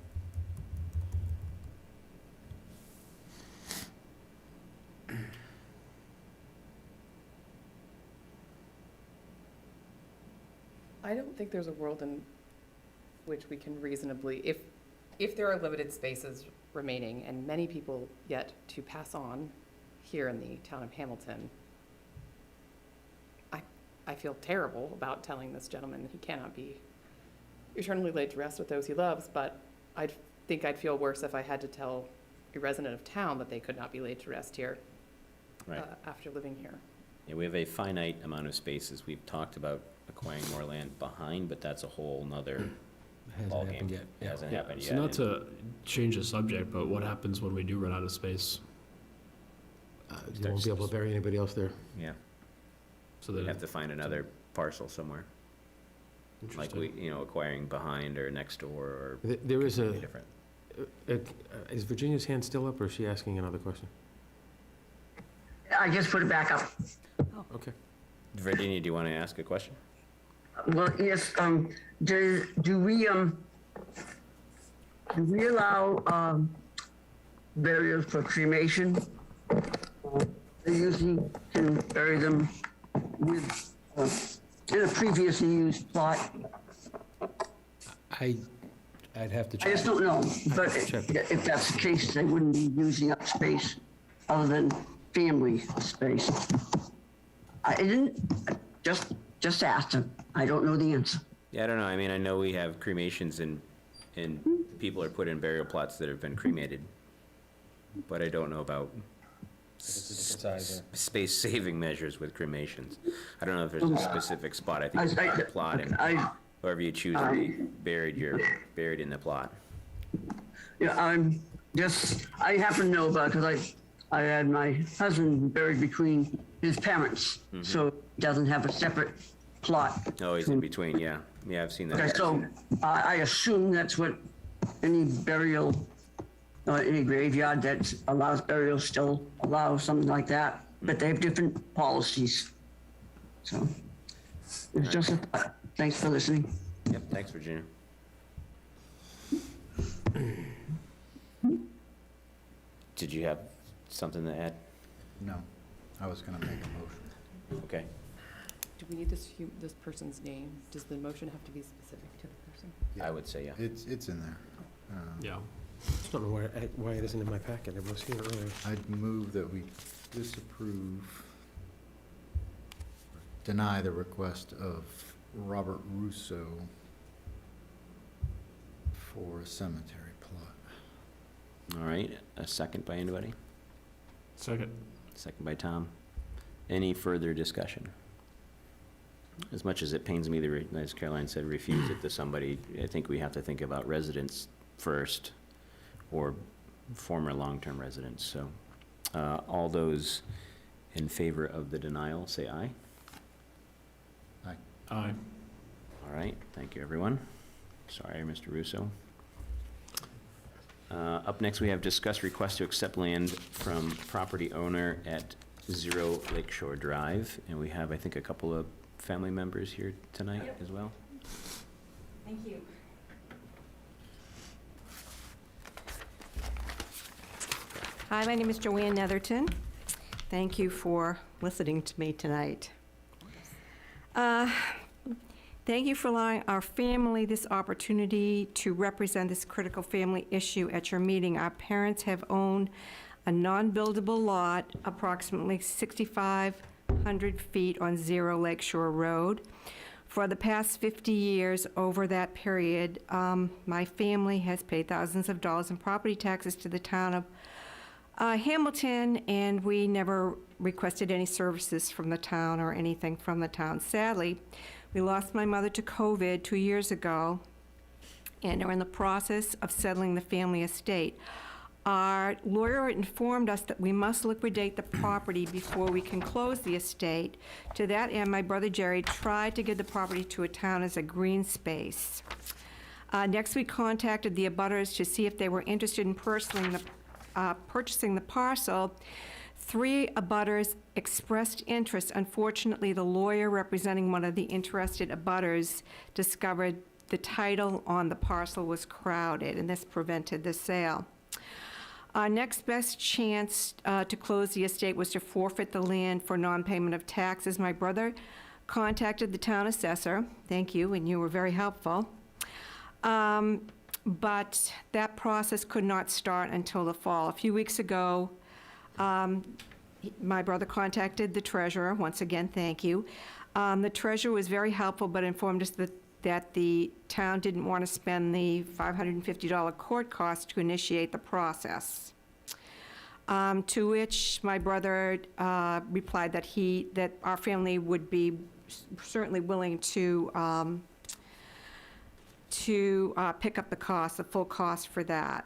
I don't think there's a world in which we can reasonably, if there are limited spaces remaining and many people yet to pass on here in the town of Hamilton, I feel terrible about telling this gentleman he cannot be eternally laid to rest with those he loves, but I think I'd feel worse if I had to tell a resident of town that they could not be laid to rest here Right. after living here. Yeah, we have a finite amount of spaces. We've talked about acquiring more land behind, but that's a whole nother Hasn't ballgame. happened yet. Yeah. Hasn't Yeah, happened so yet. not to change the subject, but what happens when we do run out of space? You won't be able to bury anybody else there. Yeah, So we'd that, have to find another parcel somewhere, like interesting. acquiring behind or next door or There is completely different. is Virginia's hand still up, or is she asking another question? I just put it back up. Okay. Virginia, do you want to ask a question? Well, yes, do we allow, burials for cremation? They usually can bury them with, in a previously used plot. I'd have to I check. just don't know, but Check. if that's the case, they wouldn't be using up space other than family space. I didn't, just asked him. I don't know the answer. Yeah, I don't know. I mean, I know we have cremations and people are put in burial plots that have been cremated, but I don't know about space-saving measures with cremations. I don't know if there's a specific spot. I think it's by the plot, and wherever you choose to be buried, you're buried in the plot. Yeah, I happen to know about it because I had my husband buried between his parents, so he doesn't have a separate plot. Oh, he's in between, yeah. Yeah, I've seen that. Okay, so I assume that's what any burial, any graveyard that allows burial still allows something like that, but they have different policies. So it's just a thought. Thanks for listening. Yep, thanks, Virginia. Did you have something to add? No, I was gonna make a motion. Okay. Do we need this person's name? Does the motion have to be specific to the person? I would say, yeah. It's in there. Yeah. Just don't know why it isn't in my packet. I was here earlier. I'd move that we disapprove, deny the request of Robert Russo for a cemetery plot. All right, a second by anybody? Second. Second by Tom. Any further discussion? As much as it pains me to, as Caroline said, refuse it to somebody, I think we have to think about residents first, or former long-term residents. So, all those in favor of the denial, say aye. Aye. All right, thank you, everyone. Sorry, Mr. Russo. Up next, we have discuss request to accept land from property owner at 0 Lakeshore Drive. And we have, I think, a couple of family members here tonight as well. Thank you. Hi, my name is Joanne Netherton. Thank you for listening to me tonight. Thank you for allowing our family this opportunity to represent this critical family issue at your meeting. Our parents have owned a non-buildable lot approximately 6,500 feet on 0 Lakeshore Road. For the past 50 years, over that period, my family has paid thousands of dollars in property taxes to the town of Hamilton, and we never requested any services from the town or anything from the town. Sadly, we lost my mother to COVID 2 years ago and are in the process of settling the family estate. Our lawyer informed us that we must liquidate the property before we can close the estate. To that end, my brother Jerry tried to give the property to a town as a green space. Next, we contacted the abutters to see if they were interested in purchasing the parcel. 3 abutters expressed interest. Unfortunately, the lawyer representing one of the interested abutters discovered the title on the parcel was crowded, and this prevented the sale. Our next best chance to close the estate was to forfeit the land for non-payment of taxes. My brother contacted the town assessor. Thank you, and you were very helpful. but that process could not start until the fall. A few weeks ago, my brother contacted the treasurer. Once again, thank you. The treasurer was very helpful, but informed us that the town didn't want to spend the $550 court cost to initiate the process. To which my brother replied that our family would be certainly willing to pick up the cost, the full cost for that.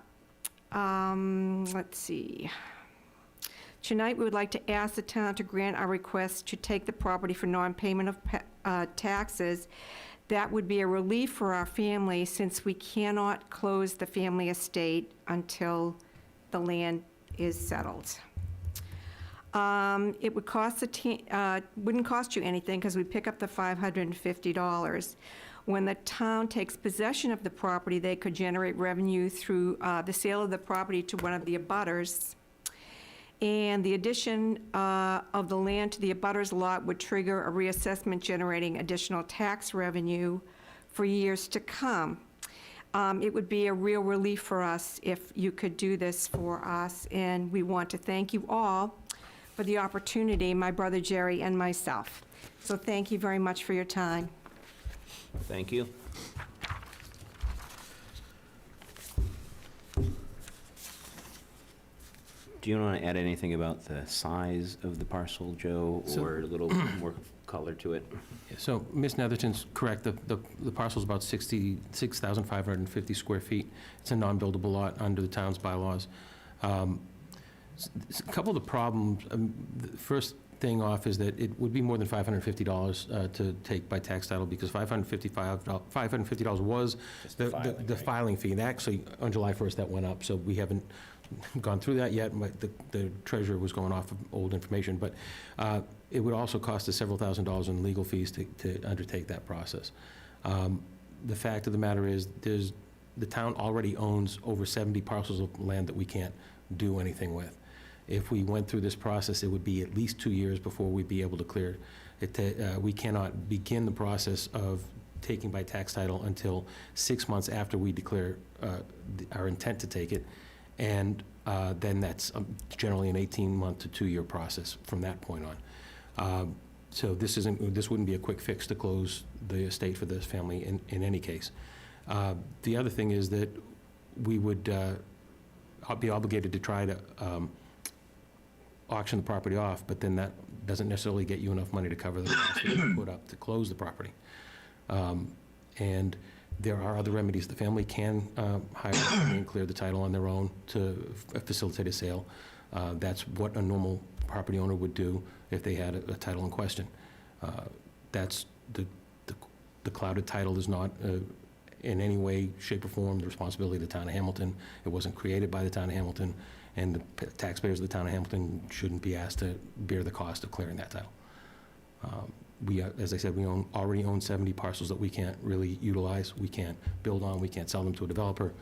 Let's see. Tonight, we would like to ask the town to grant our request to take the property for non-payment of taxes. That would be a relief for our family, since we cannot close the family estate until the land is settled. It would cost wouldn't cost you anything, because we pick up the $550. When the town takes possession of the property, they could generate revenue through the sale of the property to one of the abutters. And the addition of the land to the abutters lot would trigger a reassessment, generating additional tax revenue for years to come. It would be a real relief for us if you could do this for us, and we want to thank you all for the opportunity, my brother Jerry and myself. So thank you very much for your time. Thank you. Do you want to add anything about the size of the parcel, Joe, or a little more color to it? So Ms. Netherton's correct. The parcel's about 66,550 square feet. It's a non-buildable lot under the town's bylaws. A couple of the problems, the first thing off is that it would be more than $550 to take by tax title, because $550 was Just the filing, the right? filing fee. And actually, on July 1st, that went up, so we haven't gone through that yet. The treasurer was going off of old information, but it would also cost us several $1,000s in legal fees to undertake that process. The fact of the matter is, the town already owns over 70 parcels of land that we can't do anything with. If we went through this process, it would be at least 2 years before we'd be able to clear it. We cannot begin the process of taking by tax title until 6 months after we declare our intent to take it. And then that's generally an 18-month to 2-year process from that point on. So this wouldn't be a quick fix to close the estate for this family in any case. The other thing is that we would be obligated to try to auction the property off, but then that doesn't necessarily get you enough money to cover the cost that you put up to close the property. And there are other remedies. The family can hire and clear the title on their own to facilitate a sale. That's what a normal property owner would do if they had a title in question. That's the clouded title is not in any way, shape, or form the responsibility of the town of Hamilton. It wasn't created by the town of Hamilton, and the taxpayers of the town of Hamilton shouldn't be asked to bear the cost of clearing that title. As I said, we already own 70 parcels that we can't really utilize, we can't build on, we can't sell them to a developer.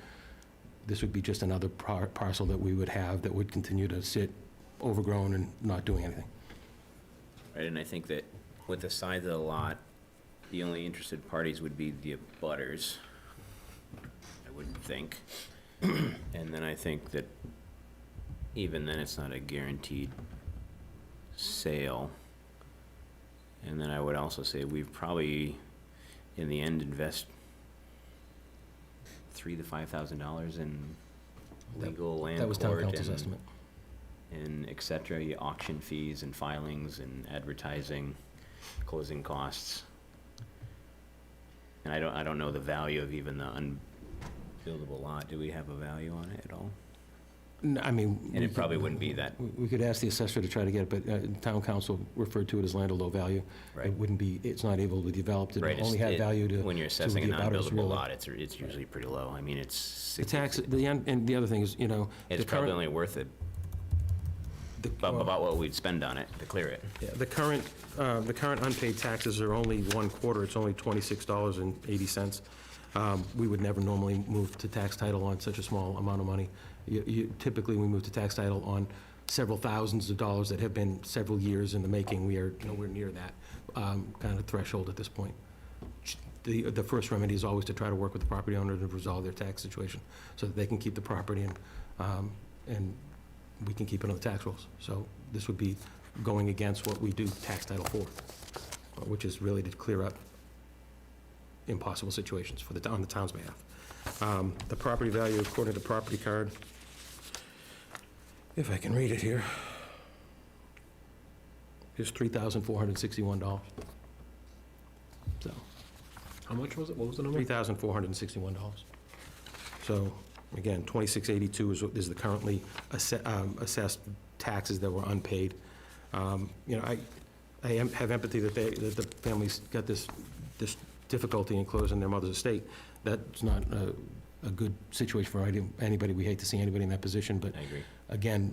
This would be just another parcel that we would have that would continue to sit overgrown and not doing anything. Right, and I think that with the size of the lot, the only interested parties would be the abutters, I would think. And then I think that even then, it's not a guaranteed sale. And then I would also say we've probably, in the end, invest $3,000 to $5,000 in legal land That was town court council's estimate. and et cetera, auction fees and filings and advertising, closing costs. And I don't know the value of even the unbuildable lot. Do we have a value on it at all? I mean. And it probably wouldn't be that. We could ask the assessor to try to get it, but town council referred to it as land of low value. Right. It wouldn't be, it's not able to be developed, it Right, only have value to. when you're to assessing a the abutters, non-buildable really. lot, it's usually pretty low. I mean, it's. The tax, and the other thing is, It's probably only worth it, about what we'd spend on it to clear it. Yeah, the current unpaid taxes are only 1/4, it's only $26.80. We would never normally move to tax title on such a small amount of money. Typically, we move to tax title on several thousands of dollars that have been several years in the making. We are nowhere near that kind of threshold at this point. the first remedy is always to try to work with the property owner to resolve their tax situation, so that they can keep the property and we can keep it on the tax rolls. So this would be going against what we do tax title for, which is really to clear up impossible situations on the town's behalf. The property value, according to property card, if I can read it here, is $3,461. So, How much was it? What was the number? $3,461. So, again, 2682 is the currently assessed taxes that were unpaid. I have empathy that the family's got this difficulty in closing their mother's estate. That's not a good situation for anybody. We hate to see anybody in that position, but I agree. again,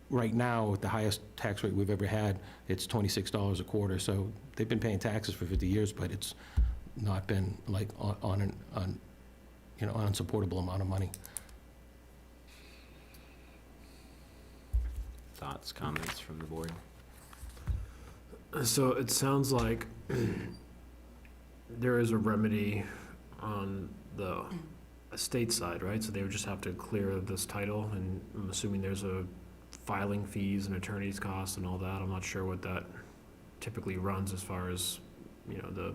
right now, with the highest tax rate we've ever had, it's $26 a quarter. So they've been paying taxes for 50 years, but it's not been like on an unsupportable amount of money. Thoughts, comments from the board? So it sounds like there is a remedy on the estate side, right? So they would just have to clear this title, and I'm assuming there's a filing fees and attorney's costs and all that. I'm not sure what that typically runs as far as, the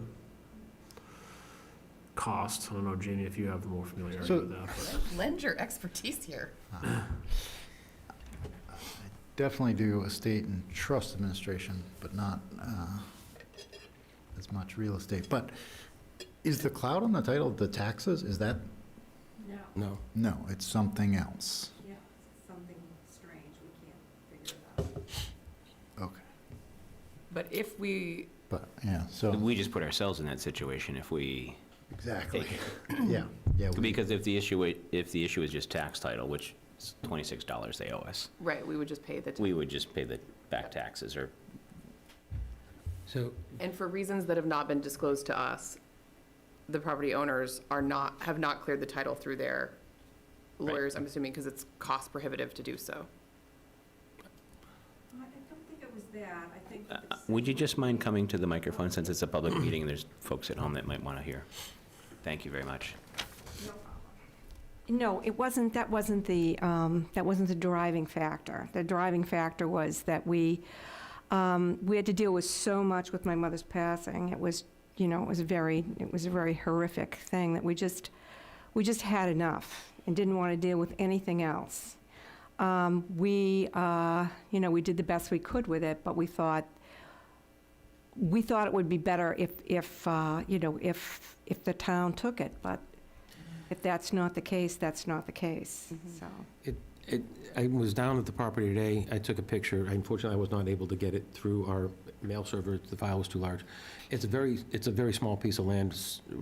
cost. I don't know, Jamie, if you have more familiarity with that. But. Lend your expertise here. I definitely do estate and trust administration, but not as much real estate. But is the cloud on the title the taxes? Is that? No. No, it's something else. Yeah, it's something strange, we can't figure it out. Okay. But if we, But, yeah, so, We just put ourselves in that situation if we exactly. take it. Yeah. Because if the issue is just tax title, which is $26 they owe us, right, we would just pay the. we would just pay the back taxes or. So, And for reasons that have not been disclosed to us, the property owners have not cleared the title through their lawyers, I'm assuming, because it's cost prohibitive to do so. I don't think it was that, I think. Would you just mind coming to the microphone since it's a public meeting and there's folks at home that might want to hear? Thank you very much. No, that wasn't the driving factor. The driving factor was that we had to deal with so much with my mother's passing. It was a very horrific thing that we just had enough and didn't want to deal with anything else. We did the best we could with it, but we thought it would be better if the town took it, but if that's not the case, that's not the case, so. I was down at the property today. I took a picture. Unfortunately, I was not able to get it through our mail server. The file was too large. It's a very small piece of land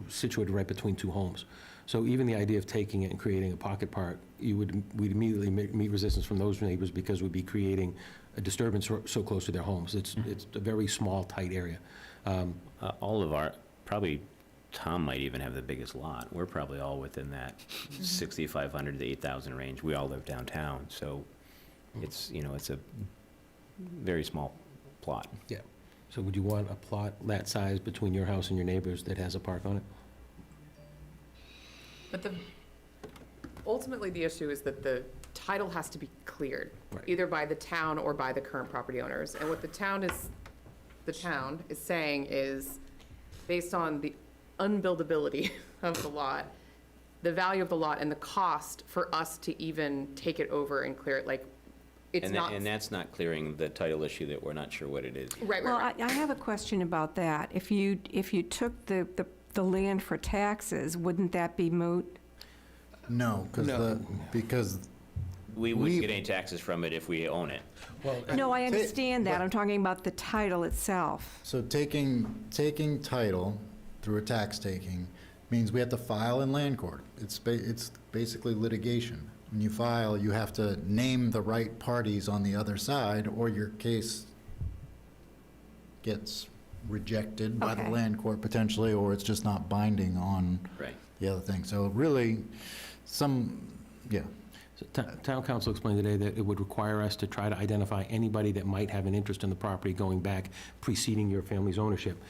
situated right between two homes. So even the idea of taking it and creating a pocket park, we'd immediately meet resistance from those neighbors because we'd be creating a disturbance so close to their homes. It's a very small, tight area. All of our, probably Tom might even have the biggest lot. We're probably all within that 6,500 to 8,000 range. We all live downtown, so it's a very small plot. Yeah. So would you want a plot that size between your house and your neighbors that has a park on it? But ultimately, the issue is that the title has to be cleared, Right. either by the town or by the current property owners. And what the town is saying is, based on the unbuildability of the lot, the value of the lot and the cost for us to even take it over and clear it, like, it's not. And that's not clearing the title issue that we're not sure what it is. Right. Well, I have a question about that. If you took the land for taxes, wouldn't that be moot? No, because We wouldn't get any taxes from it if we own it. No, I understand that. but- I'm talking about the title itself. So taking title through a tax taking means we have to file in land court. It's basically litigation. When you file, you have to name the right parties on the other side, or your case gets rejected by the Okay. land court potentially, or it's just not binding on Right. the other thing. So really, yeah. So Town council explained today that it would require us to try to identify anybody that might have an interest in the property going back preceding your family's ownership.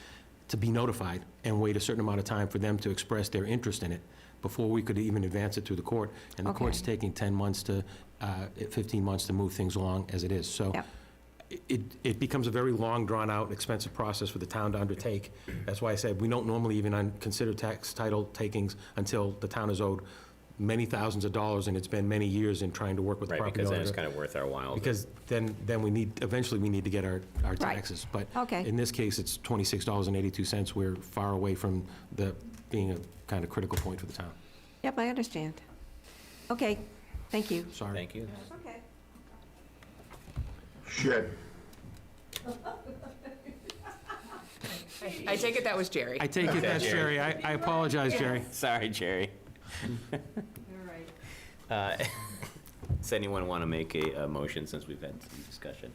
to be notified and wait a certain amount of time for them to express their interest in it before we could even advance it through the court. And the court's Okay. taking 10 months to, 15 months to move things along as it is. So Yep. it becomes a very long, drawn-out, expensive process for the town to undertake. That's why I said we don't normally even consider tax title takings until the town is owed many thousands of dollars, and it's been many years in trying to work with the Right, property because then owner. it's kind of worth our while. Because then eventually we need to get our taxes. But Okay. in this case, it's $26.82. We're far away from being a kind of critical point for the town. Yep, I understand. Okay, thank you. Sorry. Thank you. Okay. Shit. I take it that was Jerry. I take it that's Jerry. I apologize, Jerry. Sorry, Jerry. All right. Does anyone want to make a motion since we've had some discussion?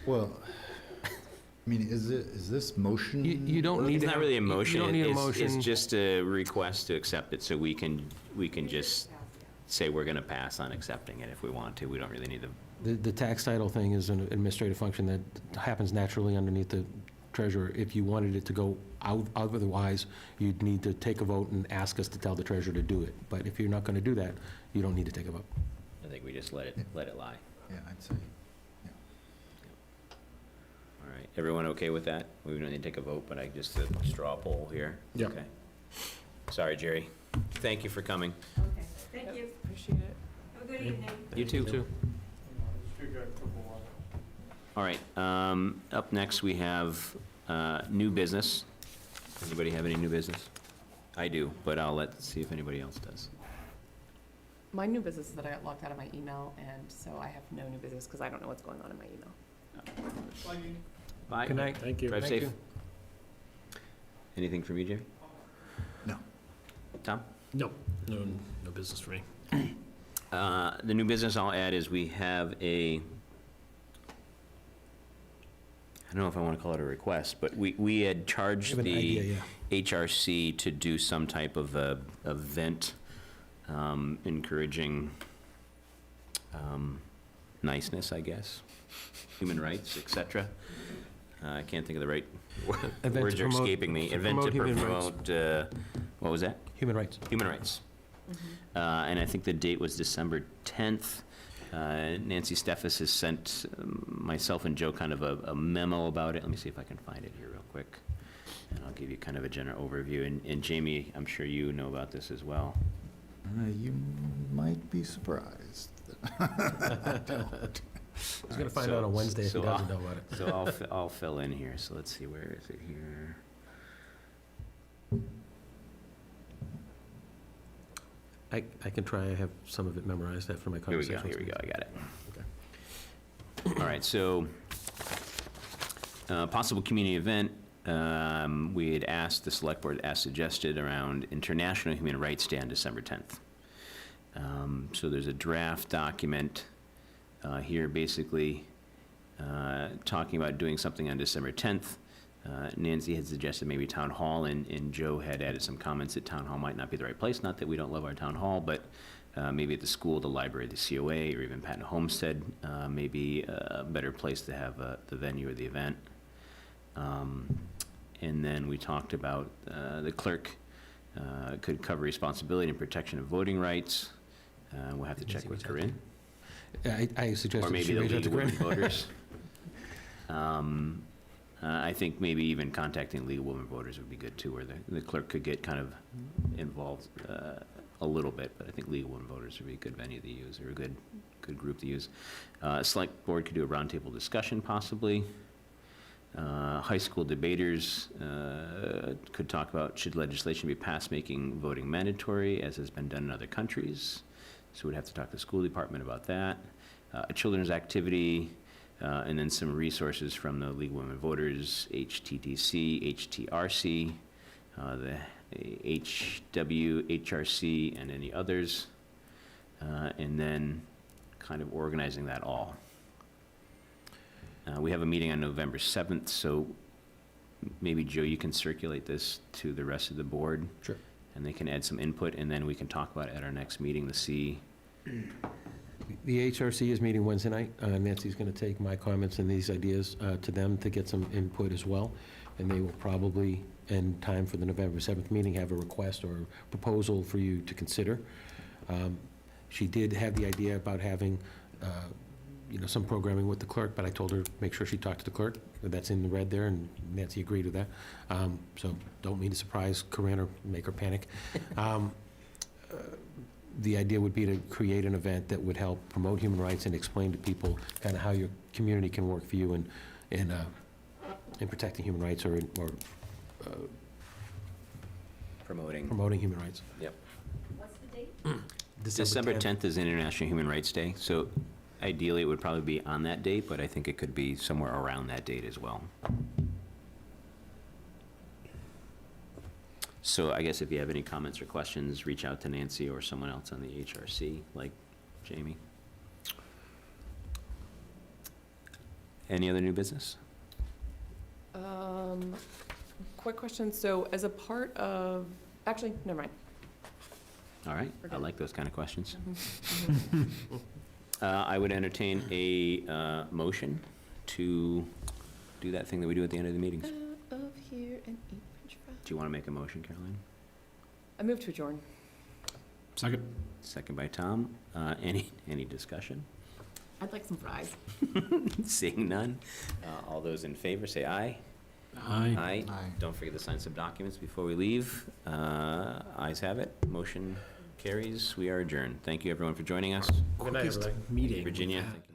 Well, I mean, is this motion? You don't need It's to not have- really a you motion. don't need a It's motion. just a request to accept it, so we can just say we're going to pass on accepting it if we want to. We don't really need the, The tax title thing is an administrative function that happens naturally underneath the treasurer. If you wanted it to go out otherwise, you'd need to take a vote and ask us to tell the treasurer to do it. But if you're not going to do that, you don't need to take a vote. I think we just let it lie. Yeah, I'd say, yeah. All right, everyone okay with that? We don't need to take a vote, but I just a straw poll here. Yeah. Okay. Sorry, Jerry. Thank you for coming. Okay, thank you. Appreciate it. Have a good evening. You too. All right, up next, we have new business. Anybody have any new business? I do, but I'll see if anybody else does. My new business is that I got locked out of my email, and so I have no new business because I don't know what's going on in my email. Bye. Good night. Thank you. Drive Thank safe. you. Anything from you, Jerry? No. Tom? No business for me. The new business I'll add is we have I don't know if I want to call it a request, but we had charged Give an idea, the HRC to do some type of event encouraging niceness, I guess, human rights, et cetera. I can't think of the right Event to words are promote- escaping me. to Event to promote human rights. promote, what was that? Human rights. Human rights. And I think the date was December 10th. Nancy Steffes has sent myself and Joe kind of a memo about it. Let me see if I can find it here real quick. And I'll give you kind of a general overview. And Jamie, I'm sure you know about this as well. You might be surprised. He's going to find out on Wednesday if he doesn't know about it. So I'll fill in here. So let's see, where is it here? I can try. I have some of it memorized after my Here we conversation. go, here we with go, I got it. All right, so, possible community event, we had asked, the select board suggested around International Human Rights Day on December 10th. So there's a draft document here, basically, talking about doing something on December 10th. Nancy had suggested maybe town hall, and Joe had added some comments that town hall might not be the right place. Not that we don't love our town hall, but maybe at the school, the library, the COA, or even Patton Homestead may be a better place to have the venue or the event. And then we talked about the clerk could cover responsibility and protection of voting rights. We'll have to check with Corinne. I suggested Or maybe she the reach out League to of Women Corinne. Voters. I think maybe even contacting League of Women Voters would be good too, where the clerk could get kind of involved a little bit, but I think League of Women Voters would be a good venue to use, or a good group to use. Select board could do a roundtable discussion possibly. High school debaters could talk about should legislation be passed making voting mandatory, as has been done in other countries. So we'd have to talk to the school department about that. A children's activity, and then some resources from the League of Women Voters, HTTC, HTRC, the HW, HRC, and any others. And then kind of organizing that all. We have a meeting on November 7th, so maybe, Joe, you can circulate this to the rest of the board. Sure. And they can add some input, and then we can talk about it at our next meeting to see. The HRC is meeting Wednesday night. Nancy's going to take my comments and these ideas to them to get some input as well. And they will probably in time for the November 7th meeting, have a request or proposal for you to consider. She did have the idea about having, some programming with the clerk, but I told her, make sure she talked to the clerk. That's in the red there, and Nancy agreed with that. So don't mean to surprise Corinne or make her panic. The idea would be to create an event that would help promote human rights and explain to people kind of how your community can work for you in protecting human rights or promoting human rights. Yep. What's the date? December 10th is International Human Rights Day, so ideally it would probably be on that date, but I think it could be somewhere around that date as well. So I guess if you have any comments or questions, reach out to Nancy or someone else on the HRC, like Jamie. Any other new business? Quick question, so as a part of, actually, never mind. All right, I Okay. like those kind of questions. I would entertain a motion to do that thing that we do at the end of the meetings. Of here and Do you want to make a motion, Caroline? I move to adjourn. Second. Second by Tom. Any discussion? I'd like some fries. Seeing none. All those in favor, say aye. Aye. Aye. Aye. Don't forget to sign some documents before we leave. Ayes have it. Motion carries. We are adjourned. Thank you, everyone, for joining us. Good night, everybody. Meeting. Virginia. Thank you.